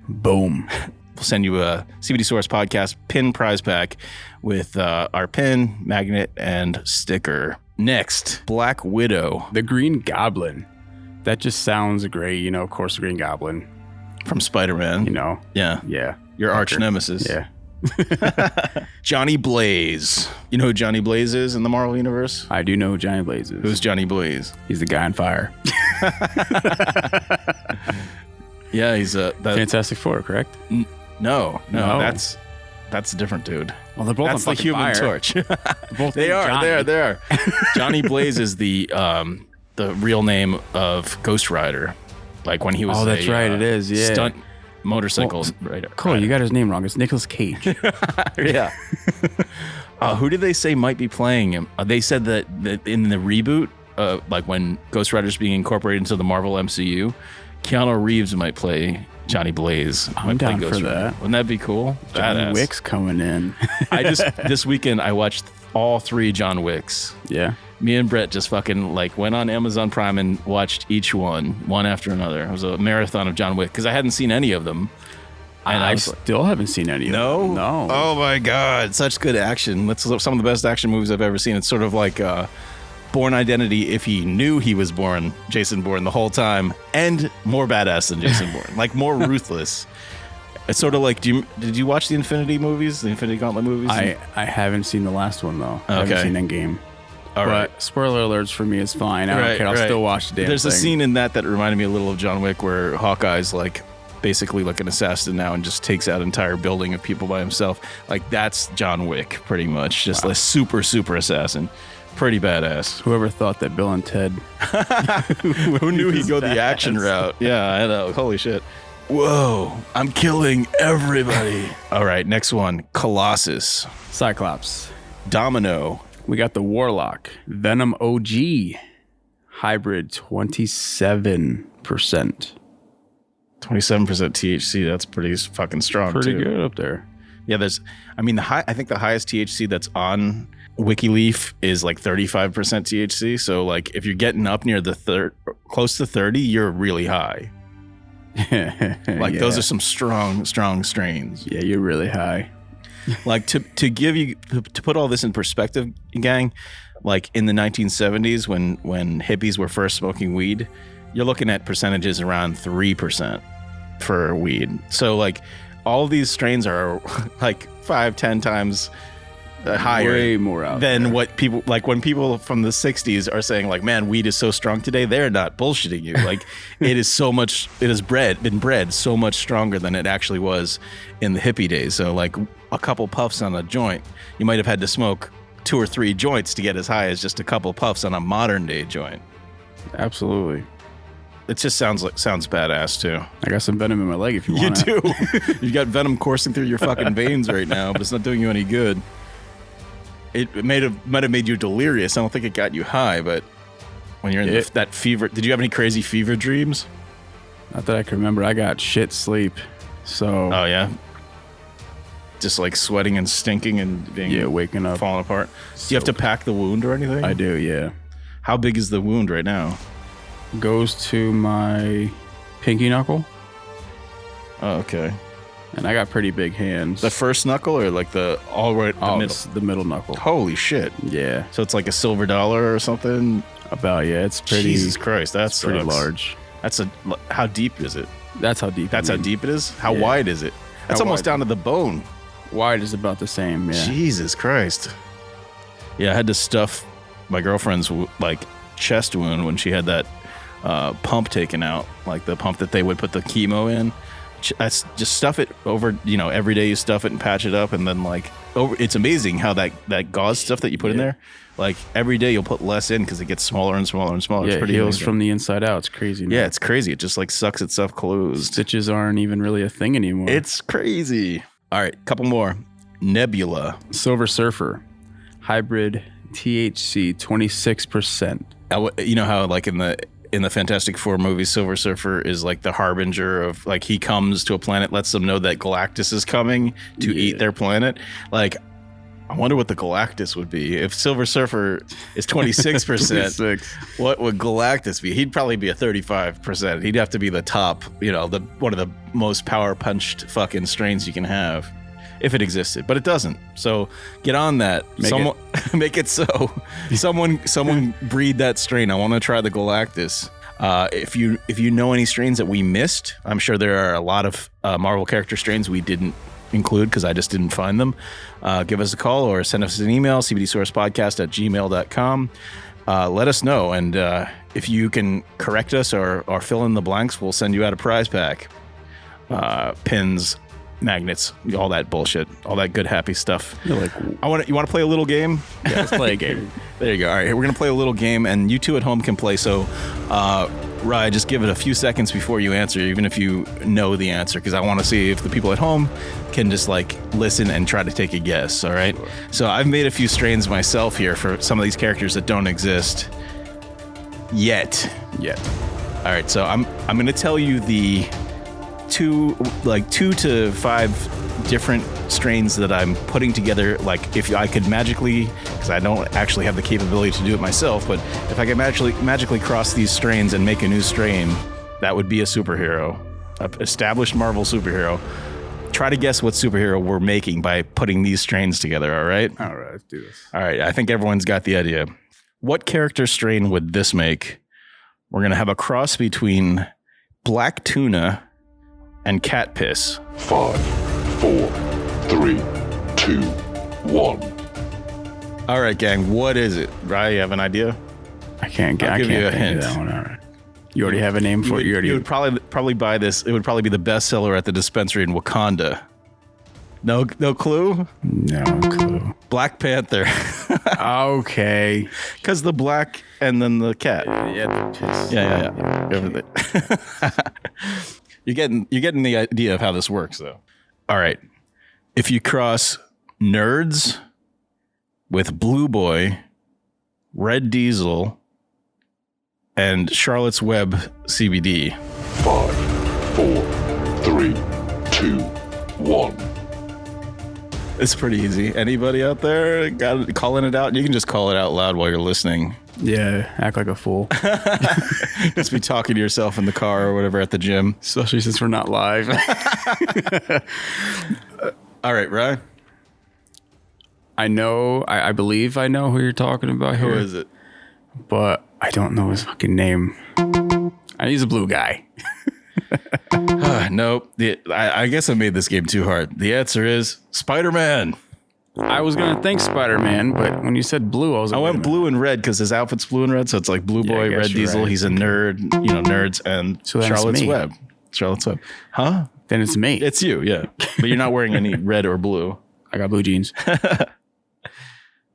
Boom. We'll send you a CBD Source Podcast pin prize pack with our pin, magnet, and sticker. Next, Black Widow. The Green Goblin. That just sounds great. Of course, the Green Goblin. From Spider-Man. Yeah. Yeah. Your arch nemesis. Yeah. Johnny Blaze. You know who Johnny Blaze is in the Marvel Universe? I do know who Johnny Blaze is. Who's Johnny Blaze? He's the guy on fire. Yeah, he's Fantastic Four, correct? No, that's a different dude. Well, they're both that's on the Human fire. Torch. Both they are. Johnny Blaze is the the real name of Ghost Rider, like when he was. Oh, that's right. It is. Yeah. Stunt motorcycle rider. Cool. You got his name wrong. It's Nicolas Cage. Yeah. Who did they say might be playing him? They said that in the reboot, like when Ghost Rider's being incorporated into the Marvel MCU, Keanu Reeves might play Johnny Blaze. I'm down for that. Wouldn't that be cool? John Wick's coming in. This weekend I watched all 3 John Wicks. Yeah. Me and Brett just fucking like went on Amazon Prime and watched each one after another. It was a marathon of John Wick because I hadn't seen any of them. And I still haven't seen any of them. No. Oh my God. Such good action. That's some of the best action movies I've ever seen. It's sort of like Bourne Identity if he knew he was Jason Bourne the whole time, and more badass than Jason Bourne. Like more ruthless. It's sort of like, did you watch the Infinity movies? The Infinity Gauntlet movies? I haven't seen the last one though. I haven't seen Endgame. All right. But spoiler alerts for me is fine. I don't care. I'll still watch the damn There's thing. a scene in that reminded me a little of John Wick where Hawkeye's like basically like an assassin now and just takes out an entire building of people by himself. Like that's John Wick pretty much. Just a super assassin. Pretty badass. Whoever thought that Bill and Ted who knew he'd go the action route? Yeah, I know. Holy shit. Whoa, I'm killing everybody. All right, next one. Colossus. Cyclops. Domino. We got the Warlock. Venom OG. Hybrid 27%. 27% THC. That's pretty fucking strong. Pretty good up there. Yeah, I think the highest THC that's on WikiLeaf is like 35% THC. So like if you're getting up near the close to 30, you're really high. Like those are some strong strains. Yeah, you're really high. Like to put all this in perspective, gang, like in the 1970s when hippies were first smoking weed, you're looking at percentages around 3% for weed. So like all these strains are like 5-10 times higher, way more out than there. What people like when people from the 60s are saying like, man, weed is so strong today. They're not bullshitting you. Like it has been bred so much stronger than it actually was in the hippie days. So like a couple puffs on a joint, you might have had to smoke 2 or 3 joints to get as high as just a couple puffs on a modern day joint. Absolutely. It just sounds badass too. I got some venom in my leg if you want. You do. You got venom coursing through your fucking veins right now, but it's not doing you any good. It might have made you delirious. I don't think it got you high, but when you're in that fever, did you have any crazy fever dreams? Not that I can remember. I got shit sleep. So. Oh yeah. Just like sweating and stinking and being waking up, falling apart. Do you have to pack the wound or anything? I do. Yeah. How big is the wound right now? Goes to my pinky knuckle. Oh, okay. And I got pretty big hands. The first knuckle or like the middle? It's the middle knuckle. Holy shit. Yeah. So it's like a silver dollar or something? About, yeah. It's pretty. Jesus Christ. That's pretty large. How deep is it? That's how deep. That's how deep it is? How wide is it? That's almost down to the bone. Wide is about the same, yeah. Jesus Christ. Yeah, I had to stuff my girlfriend's like chest wound when she had that pump taken out, like the pump that they would put the chemo in. I just stuff it over, every day you stuff it and patch it up, and then like it's amazing how that gauze stuff that you put in there, like every day you'll put less in because it gets smaller and smaller and smaller. Yeah, it's pretty it heals amazing. from the inside out. It's crazy. Yeah, it's crazy. It just like sucks itself closed. Stitches aren't even really a thing anymore. It's crazy. All right, couple more. Nebula. Silver Surfer. Hybrid THC 26%. You know how like in the Fantastic Four movie, Silver Surfer is like the harbinger of like he comes to a planet, lets them know that Galactus is coming to eat their planet. Like, I wonder what the Galactus would be. If Silver Surfer is 26%, what would Galactus be? He'd probably be a 35%. He'd have to be the top, one of the most power punched fucking strains you can have. If it existed, but it doesn't. So get on that. Make it so. Someone breed that strain. I want to try the Galactus. If you know any strains that we missed, I'm sure there are a lot of Marvel character strains we didn't include because I just didn't find them. Give us a call or send us an email, cbdsourcepodcast@gmail.com. Let us know, and if you can correct us or fill in the blanks, we'll send you out a prize pack. Pins, magnets, all that bullshit, all that good happy stuff. You're like, You want to play a little game? yeah, let's play a game. There you go. All right, we're gonna play a little game, and you two at home can play. So, Rye, just give it a few seconds before you answer, even if you know the answer, because I want to see if the people at home can just like listen and try to take a guess. All right. Sure. So I've made a few strains myself here for some of these characters that don't exist yet. All right. So I'm gonna tell you the two to five different strains that I'm putting together. Like if I could magically, because I don't actually have the capability to do it myself, but if I could magically cross these strains and make a new strain, that would be a superhero, an established Marvel superhero. Try to guess what superhero we're making by putting these strains together. All right, let's do this. All right, I think everyone's got the idea. What character strain would this make? We're gonna have a cross between black tuna and cat piss. 5, 4, 3, 2, 1. All right, gang. What is it? Ryan, you have an idea? I can't I'll give you a think hint. of that one. All right. You already have a name for it. You would probably buy this. It would probably be the bestseller at the dispensary in Wakanda. No clue? No clue. Black Panther. Okay. Because the black and then the cat. Yeah, the piss. Yeah. You're getting the idea of how this works, though. All right. If you cross Nerds with Blue Boy, Red Diesel, and Charlotte's Web CBD. 5, 4, 3, 2, 1. It's pretty easy. Anybody out there calling it out? You can just call it out loud while you're listening. Yeah, act like a fool. Just be talking to yourself in the car or whatever at the gym. Especially since we're not live. All right, Ryan. I believe I know who you're talking about here. Who is it? But I don't know his fucking name. He's a blue guy. Nope. I guess I made this game too hard. The answer is Spider-Man. I was going to think Spider-Man, but when you said blue, I was like, I went blue and red because his outfit's blue and red, so it's like Blue Boy, Red Diesel. Right. He's a nerd, Nerds, and so Charlotte's Web. Charlotte's Web. Huh? Then it's me. It's you, yeah. But you're not wearing any red or blue. I got blue jeans.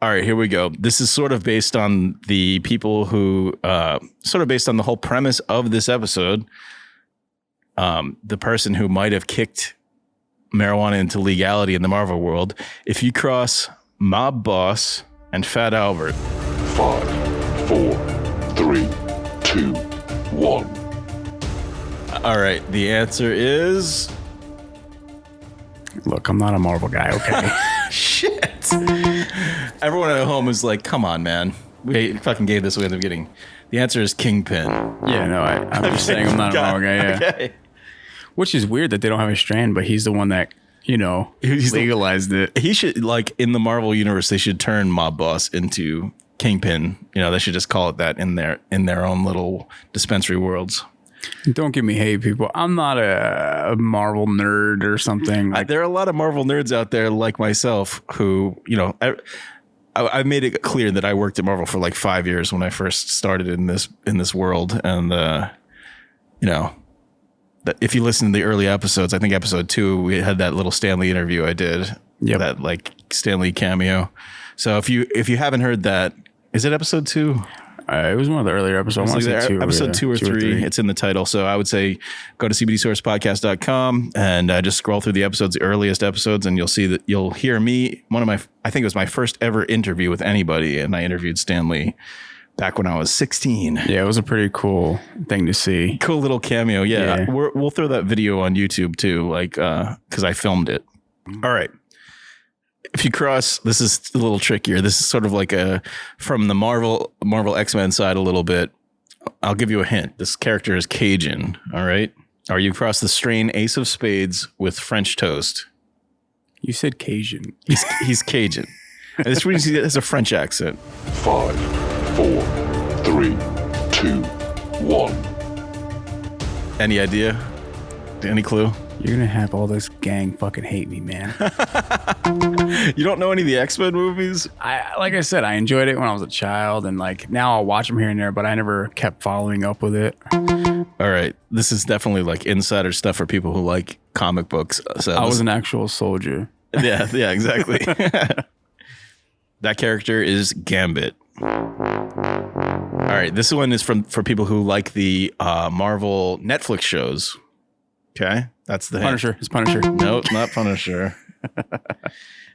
All right, here we go. This is sort of based on the people who, sort of based on the whole premise of this episode. The person who might have kicked marijuana into legality in the Marvel world. If you cross Mob Boss and Fat Albert. 5, 4, 3, 2, 1. All right, the answer is... Look, I'm not a Marvel guy, okay? Shit. Everyone at home is like, come on, man. We fucking gave this away in the beginning. The answer is Kingpin. Yeah, no, I'm just saying I'm not a Marvel guy, yeah. Okay. Which is weird that they don't have a strand, but he's the one that, he's legalized it. He should, like, in the Marvel universe, they should turn Mob Boss into Kingpin. They should just call it that in their own little dispensary worlds. Don't give me hate, people. I'm not a Marvel nerd or something. There are a lot of Marvel nerds out there like myself who, I made it clear that I worked at Marvel for like 5 years when I first started in this world. And, that if you listen to the early episodes, I think episode 2, we had that little Stan Lee interview I did. Yep. That like Stan Lee cameo. So if you haven't heard that, is it episode 2? It was one of the earlier episodes. Episode 2 or 3. It's in the title. So I would say go to cbdsourcepodcast.com and just scroll through the episodes, the earliest episodes, and you'll see that you'll hear me. I think it was my first ever interview with anybody, and I interviewed Stan Lee back when I was 16. Yeah, it was a pretty cool thing to see. Cool little cameo. Yeah. We'll throw that video on YouTube too, like, because I filmed it. All right. If you cross, this is a little trickier. This is sort of like from the Marvel X-Men side a little bit. I'll give you a hint. This character is Cajun. All right. Or you cross the strain Ace of Spades with French toast. You said Cajun. He's Cajun. And this means he has a French accent. 5, 4, 3, 2, 1. Any idea? Any clue? You're going to have all this gang fucking hate me, man. You don't know any of the X-Men movies? Like I said, I enjoyed it when I was a child, and like now I'll watch them here and there, but I never kept following up with it. All right. This is definitely like insider stuff for people who like comic books. So I was an actual soldier. Yeah, exactly. That character is Gambit. All right. This one is for people who like the Marvel Netflix shows. Okay. That's the Punisher. It's Punisher. Nope, not Punisher.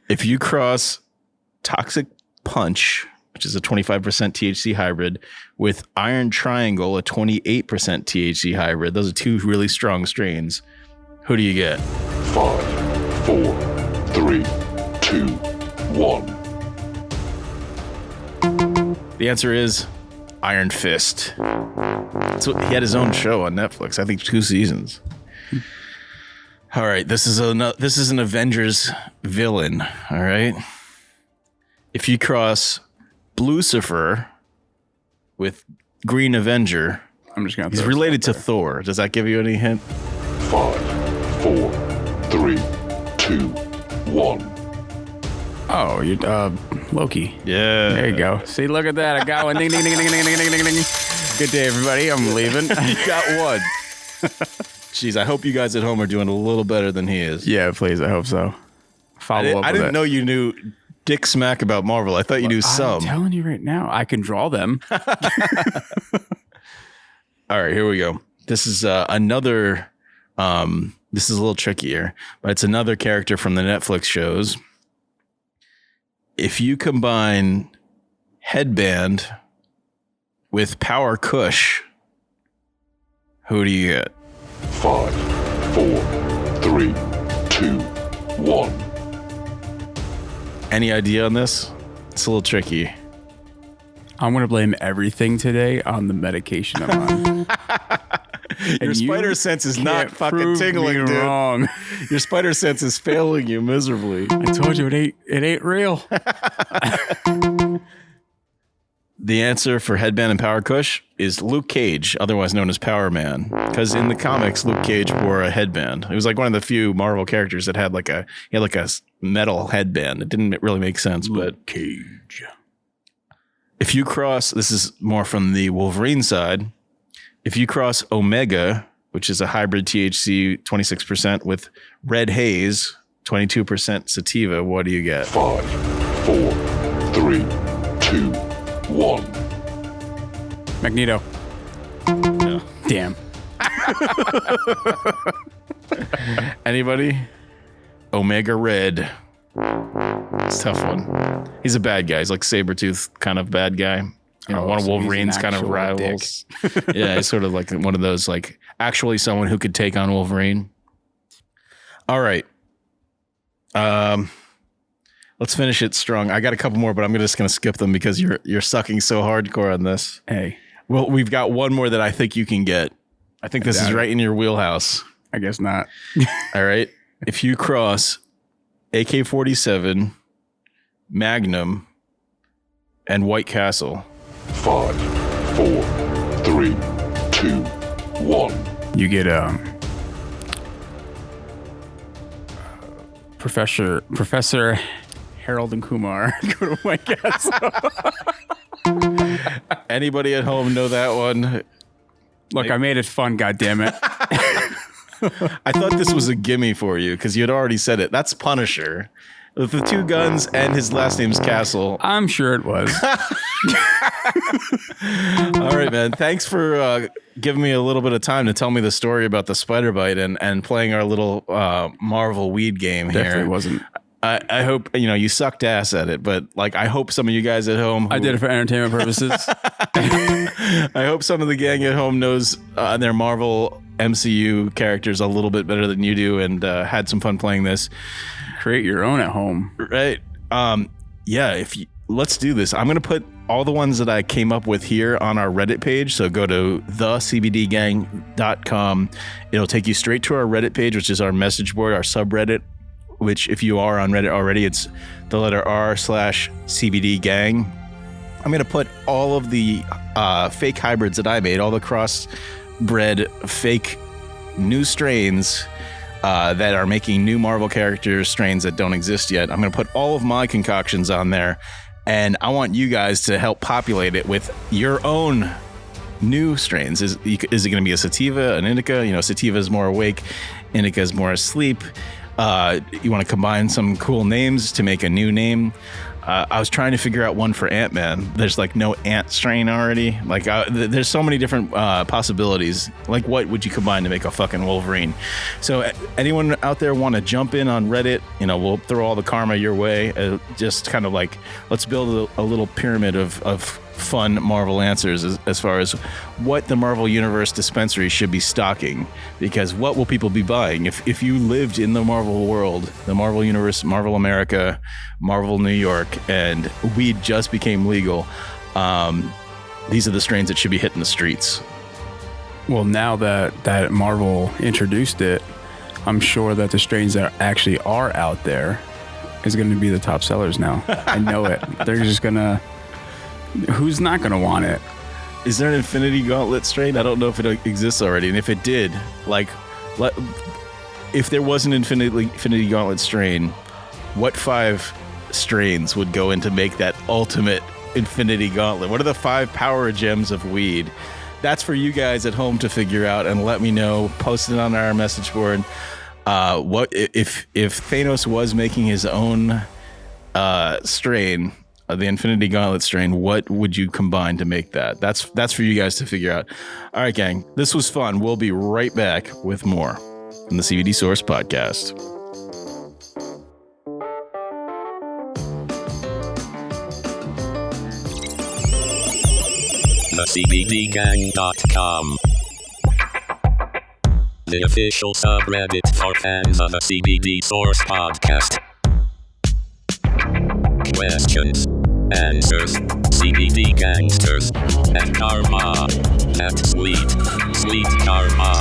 If you cross Toxic Punch, which is a 25% THC hybrid, with Iron Triangle, a 28% THC hybrid, those are two really strong strains. Who do you get? 5, 4, 3, 2, 1. The answer is Iron Fist. So he had his own show on Netflix. I think 2 seasons. All right, this is an Avengers villain. All right, if you cross Blucifer with Green Avenger, I'm just gonna. He's related to Thor. Does that give you any hint? 5, 4, 3, 2, 1. Oh, you Loki. Yeah. There you go. See, look at that. I got one. Ding, ding, ding, ding, ding, ding, ding, ding, ding. Good day, everybody. I'm leaving. You got one. Jeez, I hope you guys at home are doing a little better than he is. Yeah, please. I hope so. I didn't know you knew dick smack about Marvel. I thought you knew some. I'm telling you right now, I can draw them. All right, here we go. This is another. This is a little trickier, but it's another character from the Netflix shows. If you combine Headband with Power Kush, who do you get? 5, 4, 3, 2, 1. Any idea on this? It's a little tricky. I'm going to blame everything today on the medication I'm on. Your spider sense is not fucking tingling, dude. Wrong. Your spider sense is failing you miserably. I told you it ain't real. The answer for Headband and Power Kush is Luke Cage, otherwise known as Power Man. Because in the comics, Luke Cage wore a headband. It was like one of the few Marvel characters that had like a metal headband. It didn't really make sense, but Cage. If you cross, this is more from the Wolverine side. If you cross Omega, which is a hybrid THC 26% with Red Haze, 22% sativa, what do you get? 5, 4, 3, 2, 1. Magneto. No. Damn. Anybody? Omega Red. It's a tough one. He's a bad guy. He's like Sabretooth kind of bad guy. You know, one of Wolverine's kind of rivals. Yeah, he's sort of like one of those, like, actually someone who could take on Wolverine. All right. Let's finish it strong. I got a couple more, but I'm just going to skip them because you're sucking so hardcore on this. Hey. Well, we've got one more that I think you can get. I think this is right in your wheelhouse. I guess not. All right. If you cross AK-47, Magnum, and White Castle. 5, 4, 3, 2, 1. You get Professor Harold and Kumar go to White Castle. Anybody at home know that one? Look, I made it fun, goddammit. I thought this was a gimme for you because you had already said it. That's Punisher. With the 2 guns and his last name's Castle. I'm sure it was. All right, man. Thanks for giving me a little bit of time to tell me the story about the spider bite and playing our little Marvel weed game here. Definitely wasn't. I hope, you sucked ass at it, but like, I hope some of you guys at home. I did it for entertainment purposes. I hope some of the gang at home knows their Marvel MCU characters a little bit better than you do and had some fun playing this. Create your own at home. Right. Yeah. Let's do this. I'm going to put all the ones that I came up with here on our Reddit page. So go to thecbdgang.com. It'll take you straight to our Reddit page, which is our message board, our subreddit, which if you are on Reddit already, it's the letter r/CBD gang. I'm going to put all of the fake hybrids that I made, all the crossbred fake new strains that are making new Marvel character strains that don't exist yet. I'm going to put all of my concoctions on there, and I want you guys to help populate it with your own new strains. Is it going to be a sativa, an indica? Sativa is more awake, indica is more asleep. You want to combine some cool names to make a new name. I was trying to figure out one for Ant-Man. There's like no ant strain already. Like there's so many different possibilities. Like what would you combine to make a fucking Wolverine? So anyone out there want to jump in on Reddit? We'll throw all the karma your way. Just kind of like, let's build a little pyramid of fun Marvel answers as far as what the Marvel Universe dispensary should be stocking, because what will people be buying if you lived in the Marvel world, the Marvel Universe, Marvel America, Marvel New York, and weed just became legal? These are the strains that should be hitting the streets. Well, now that Marvel introduced it, I'm sure that the strains that actually are out there is going to be the top sellers now. I know it. They're just going to... Who's not going to want it? Is there an Infinity Gauntlet strain? I don't know if it exists already. And if it did, if there was an Infinity Gauntlet strain, what 5 strains would go in to make that ultimate Infinity Gauntlet? What are the 5 power gems of weed? That's for you guys at home to figure out and let me know. Post it on our message board. What if Thanos was making his own strain, the Infinity Gauntlet strain, what would you combine to make that? That's for you guys to figure out. All right, gang, this was fun. We'll be right back with more from the CBD Source Podcast. CBDgang.com, the official subreddit for fans of the CBD Source Podcast. Questions, answers, CBD gangsters, at karma, at sweet karma.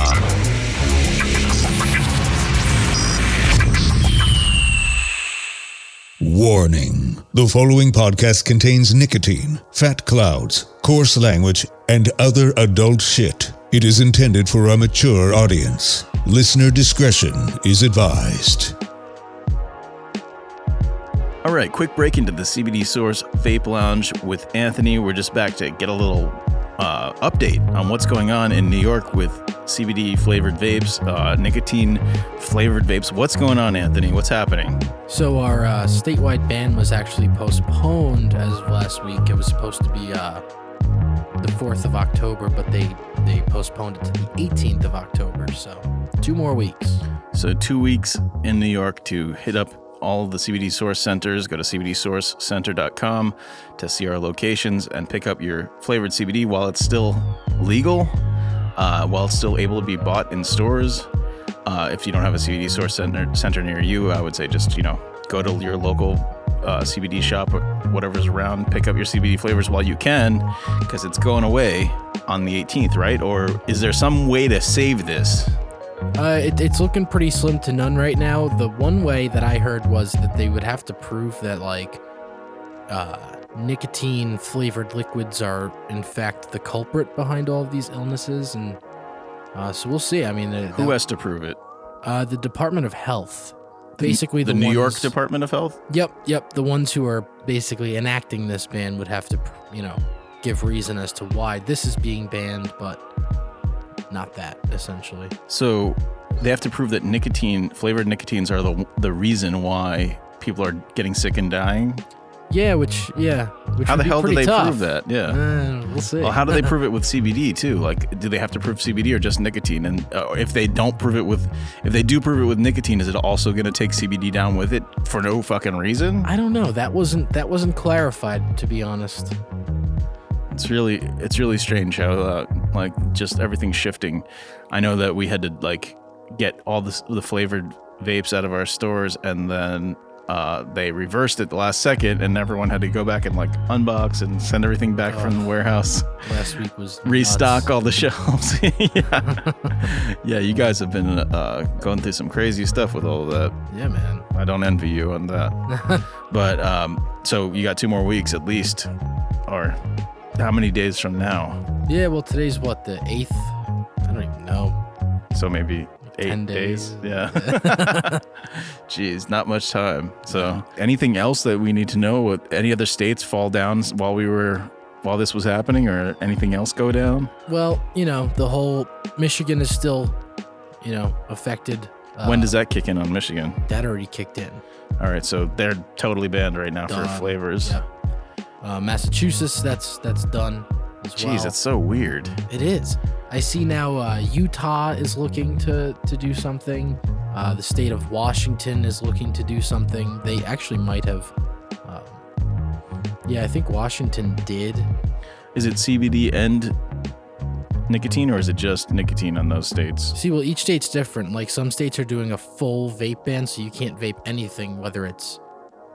Warning. The following podcast contains nicotine, fat clouds, coarse language, and other adult shit. It is intended for a mature audience. Listener discretion is advised. All right, quick break into the CBD Source Vape Lounge with Anthony. We're just back to get a little update on what's going on in New York with CBD flavored vapes, nicotine flavored vapes. What's going on, Anthony? What's happening? So our statewide ban was actually postponed as of last week. It was supposed to be the 4th of October, but they postponed it to the 18th of October. So 2 more weeks. So 2 weeks in New York to hit up all of the CBD Source centers. Go to cbdsourcecenter.com to see our locations and pick up your flavored CBD while it's still legal, while it's still able to be bought in stores. If you don't have a CBD Source center near you, I would say just, go to your local CBD shop or whatever's around, pick up your CBD flavors while you can, because it's going away on the 18th, right? Or is there some way to save this? It's looking pretty slim to none right now. The one way that I heard was that they would have to prove that nicotine flavored liquids are in fact the culprit behind all of these illnesses, and so we'll see. I mean, who has to prove it? The Department of Health, basically the New York Department of Health. Yep. The ones who are basically enacting this ban would have to, give reason as to why this is being banned, but not that, essentially. So they have to prove that flavored nicotines are the reason why people are getting sick and dying. Which how the hell do they tough. prove that? We'll see. Well, how do they prove it with CBD too? Like, do they have to prove CBD or just nicotine? And if they do prove it with nicotine, is it also going to take CBD down with it for no fucking reason? I don't know. That wasn't clarified, to be honest. It's really strange how just everything's shifting. I know that we had to get all the flavored vapes out of our stores, and then they reversed it the last second, and everyone had to go back and unbox and send everything back from the warehouse. Last week was restock all the shelves. Yeah, you guys have been going through some crazy stuff with all of that. Yeah, man. I don't envy you on that. But so you got 2 more weeks at least, or how many days from now? Yeah, well, today's what, the 8th? I don't even know. So maybe 8 days. Yeah. Jeez, not much time. So anything else that we need to know? Any other states fall down while we were while this was happening, or anything else go down? Well, the whole Michigan is still, affected. When does that kick in on Michigan? That already kicked in. All right, so they're totally banned right now for flavors. Yeah. Massachusetts, that's done as well. Jeez, that's so weird. It is. I see now Utah is looking to do something. The state of Washington is looking to do something. They actually might have. I think Washington did. Is it CBD and nicotine, or is it just nicotine on those states? See, well, each state's different. Like some states are doing a full vape ban, so you can't vape anything, whether it's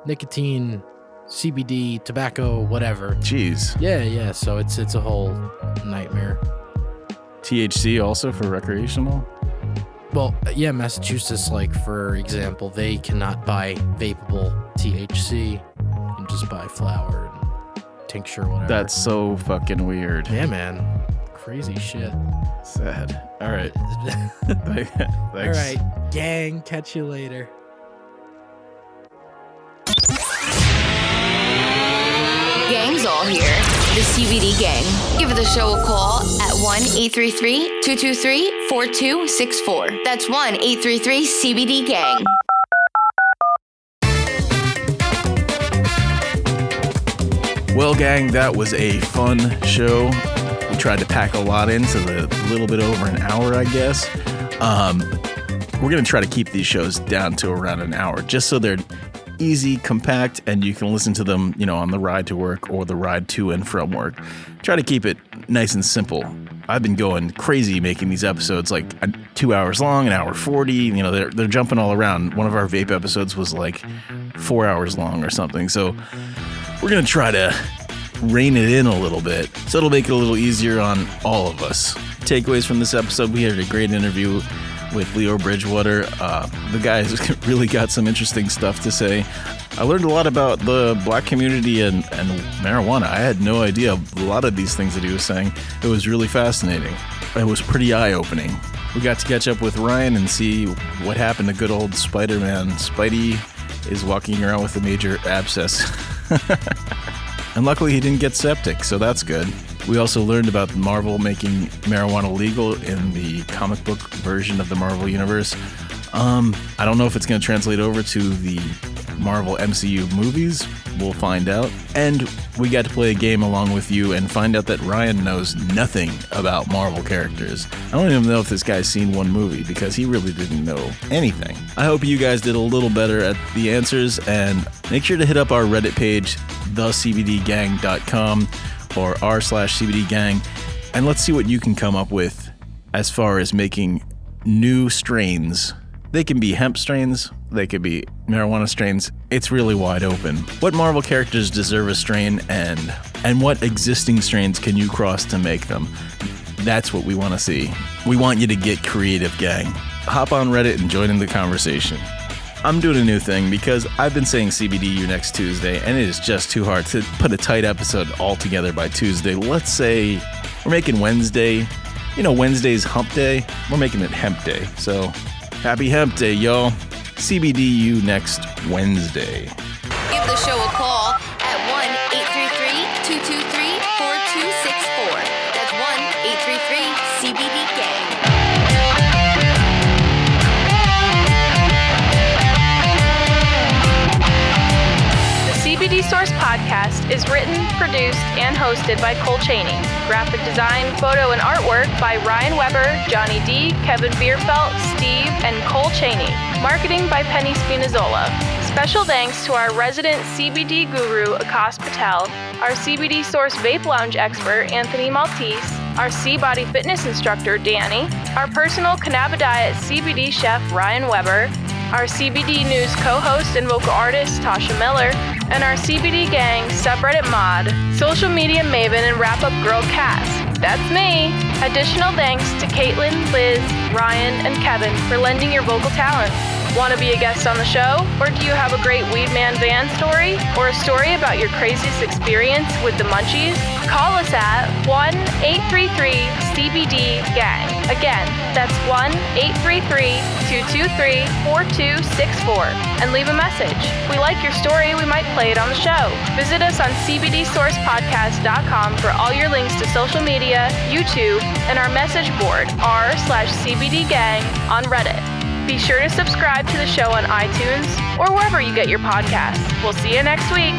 nicotine, CBD, tobacco, whatever. Jeez. Yeah. So it's a whole nightmare. THC also for recreational? Well, yeah, Massachusetts, like, for example, they cannot buy vapable THC. You can just buy flower and tincture, whatever. That's so fucking weird. Yeah, man. Crazy shit. Sad. All right. Thanks. All right, gang. Catch you later. Gang's all here. The CBD Gang. Give the show a call at 1-833-223-4264. That's 1-833-CBD-GANG. Well, gang, that was a fun show. We tried to pack a lot into the little bit over an hour, I guess. We're going to try to keep these shows down to around an hour, just so they're easy, compact, and you can listen to them, on the ride to work or the ride to and from work. Try to keep it nice and simple. I've been going crazy making these episodes, like 2 hours long, an hour 40. They're jumping all around. One of our vape episodes was like 4 hours long or something. So we're going to try to rein it in a little bit, so it'll make it a little easier on all of us. Takeaways from this episode: we had a great interview with Leo Bridgwater. The guy's really got some interesting stuff to say. I learned a lot about the black community and marijuana. I had no idea a lot of these things that he was saying. It was really fascinating. It was pretty eye-opening. We got to catch up with Ryan and see what happened to good old Spider-Man. Spidey is walking around with a major abscess. And luckily he didn't get septic, so that's good. We also learned about Marvel making marijuana legal in the comic book version of the Marvel Universe. I don't know if it's going to translate over to the Marvel MCU movies. We'll find out. And we got to play a game along with you and find out that Ryan knows nothing about Marvel characters. I don't even know if this guy's seen one movie, because he really didn't know anything. I hope you guys did a little better at the answers, and make sure to hit up our Reddit page, thecbdgang.com or r/CBDgang, and let's see what you can come up with as far as making new strains. They can be hemp strains, they could be marijuana strains. It's really wide open. What Marvel characters deserve a strain, and what existing strains can you cross to make them? That's what we want to see. We want you to get creative, gang. Hop on Reddit and join in the conversation. I'm doing a new thing because I've been saying CBDU next Tuesday, and it is just too hard to put a tight episode all together by Tuesday. Let's say we're making Wednesday. Wednesday's hump day. We're making it hemp day. So happy hemp day, y'all. CBDU next Wednesday. Give the show a call at 1-833-223-4264. That's 1-833-CBD-GANG. CBD Source Podcast is written, produced, and hosted by Cole Cheney. Graphic design, photo, and artwork by Ryan Weber, Johnny D, Kevin Bierfelt, Steve, and Cole Cheney. Marketing by Penny Spinazzola. Special thanks to our resident CBD guru, Akash Patel, our CBD Source Vape Lounge expert, Anthony Maltese, our C-Body Fitness instructor, Danny, our personal Cannabidiet CBD chef, Ryan Weber, our CBD News co-host and vocal artist, Tasha Miller, and our CBD Gang subreddit mod, social media maven, and wrap-up girl Cass. That's me. Additional thanks to Caitlin, Liz, Ryan, and Kevin for lending your vocal talents. Want to be a guest on the show? Or do you have a great Weed Man van story? Or a story about your craziest experience with the munchies? Call us at 1-833-CBD-GANG. Again, that's 1-833-223-4264. And leave a message. If we like your story, we might play it on the show. Visit us on CBDSourcePodcast.com for all your links to social media, YouTube, and our message board, r/CBDGang on Reddit. Be sure to subscribe to the show on iTunes or wherever you get your podcasts. We'll see you next week.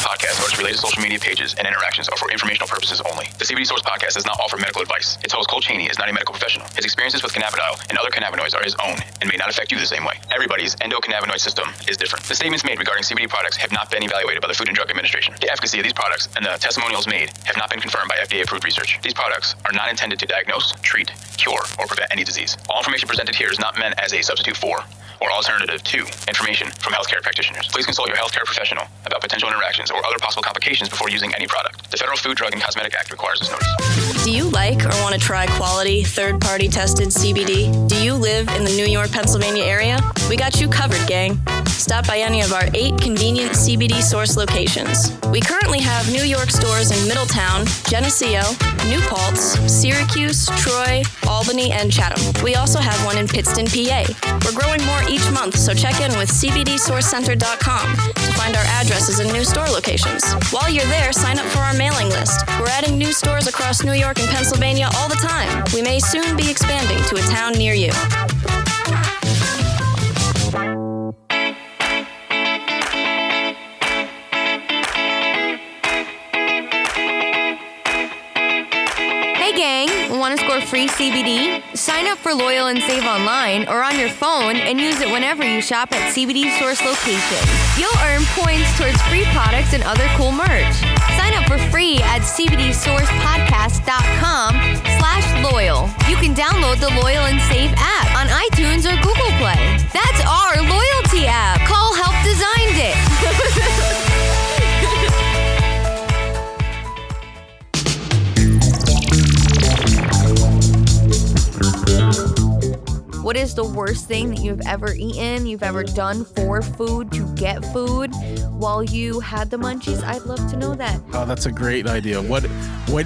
Podcast or its related social media pages and interactions are for informational purposes only. The CBD Source Podcast does not offer medical advice. Its host, Cole Cheney, is not a medical professional. His experiences with cannabidiol and other cannabinoids are his own and may not affect you the same way. Everybody's endocannabinoid system is different. The statements made regarding CBD products have not been evaluated by the Food and Drug Administration. The efficacy of these products and the testimonials made have not been confirmed by FDA-approved research. These products are not intended to diagnose, treat, cure, or prevent any disease. All information presented here is not meant as a substitute for or alternative to information from healthcare practitioners. Please consult your healthcare professional about potential interactions or other possible complications before using any product. The Federal Food, Drug, and Cosmetic Act requires this notice. Do you like or want to try quality, third-party tested CBD? Do you live in the New York, Pennsylvania area? We got you covered, gang. Stop by any of our 8 convenient CBD Source locations. We currently have New York stores in Middletown, Geneseo, New Paltz, Syracuse, Troy, Albany, and Chatham. We also have one in Pittston, PA. We're growing more each month, so check in with CBDSourceCenter.com to find our addresses and new store locations. While you're there, sign up for our mailing list. We're adding new stores across New York and Pennsylvania all the time. We may soon be expanding to a town near you. Want to score free CBD? Sign up for Loyal and Save online or on your phone and use it whenever you shop at CBD Source locations. You'll earn points towards free products and other cool merch. Sign up for free at CBDSourcePodcast.com/loyal. You can download the Loyal and Save app on iTunes or Google Play. That's our loyalty app. Call Help Designed It. What is the worst thing that you've ever eaten, you've ever done for food, to get food while you had the munchies? I'd love to know that. Oh, that's a great idea. What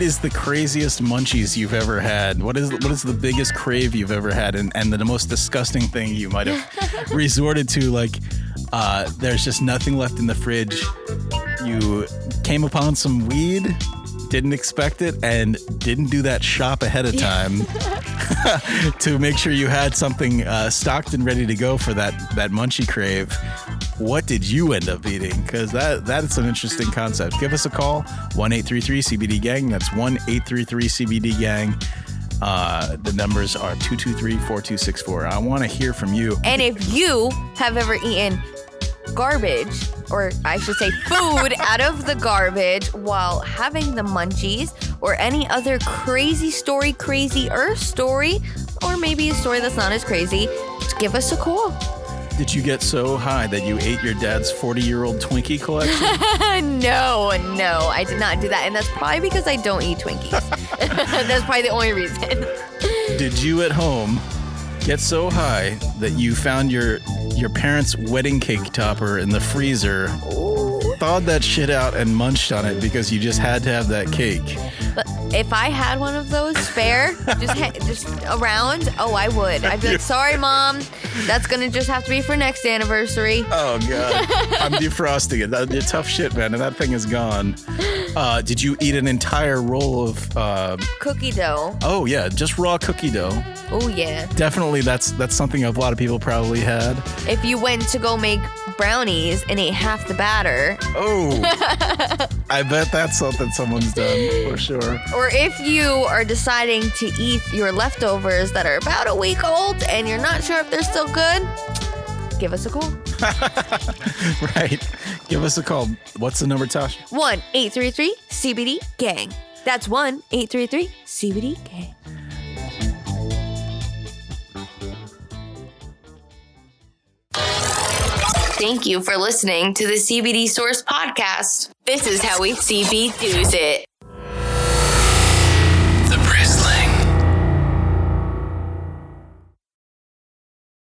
is the craziest munchies you've ever had? What is the biggest crave you've ever had, and the most disgusting thing you might have resorted to? Like, there's just nothing left in the fridge. You came upon some weed, didn't expect it, and didn't do that shop ahead of time to make sure you had something stocked and ready to go for that munchie crave. What did you end up eating? Because that's an interesting concept. Give us a call, 1-833-CBD-GANG. That's 1-833-CBD-GANG. The numbers are 223-4264. I want to hear from you. And if you have ever eaten garbage, or I should say food out of the garbage while having the munchies, or any other crazy story, crazier story, or maybe a story that's not as crazy, just give us a call. Did you get so high that you ate your dad's 40-year-old Twinkie collection? No, I did not do that. And that's probably because I don't eat Twinkies. That's probably the only reason. Did you at home get so high that you found your parents' wedding cake topper in the freezer, thawed that shit out and munched on it because you just had to have that cake? But if I had one of those spare, just around, I would. I'd be like, sorry, Mom, that's going to just have to be for next anniversary. Oh, God. I'm defrosting it. It's tough shit, man, and that thing is gone. Did you eat an entire roll of... cookie dough. Oh, yeah, just raw cookie dough. Oh, yeah. Definitely, that's something a lot of people probably had. If you went to go make brownies and ate half the batter. Oh, I bet that's something someone's done, for sure. Or if you are deciding to eat your leftovers that are about a week old and you're not sure if they're still good, give us a call. Right. Give us a call. What's the number, Tosh? 1-833-CBD-GANG. That's 1-833-CBD-GANG. Thank you for listening to the CBD Source Podcast. This is how we CB do's it.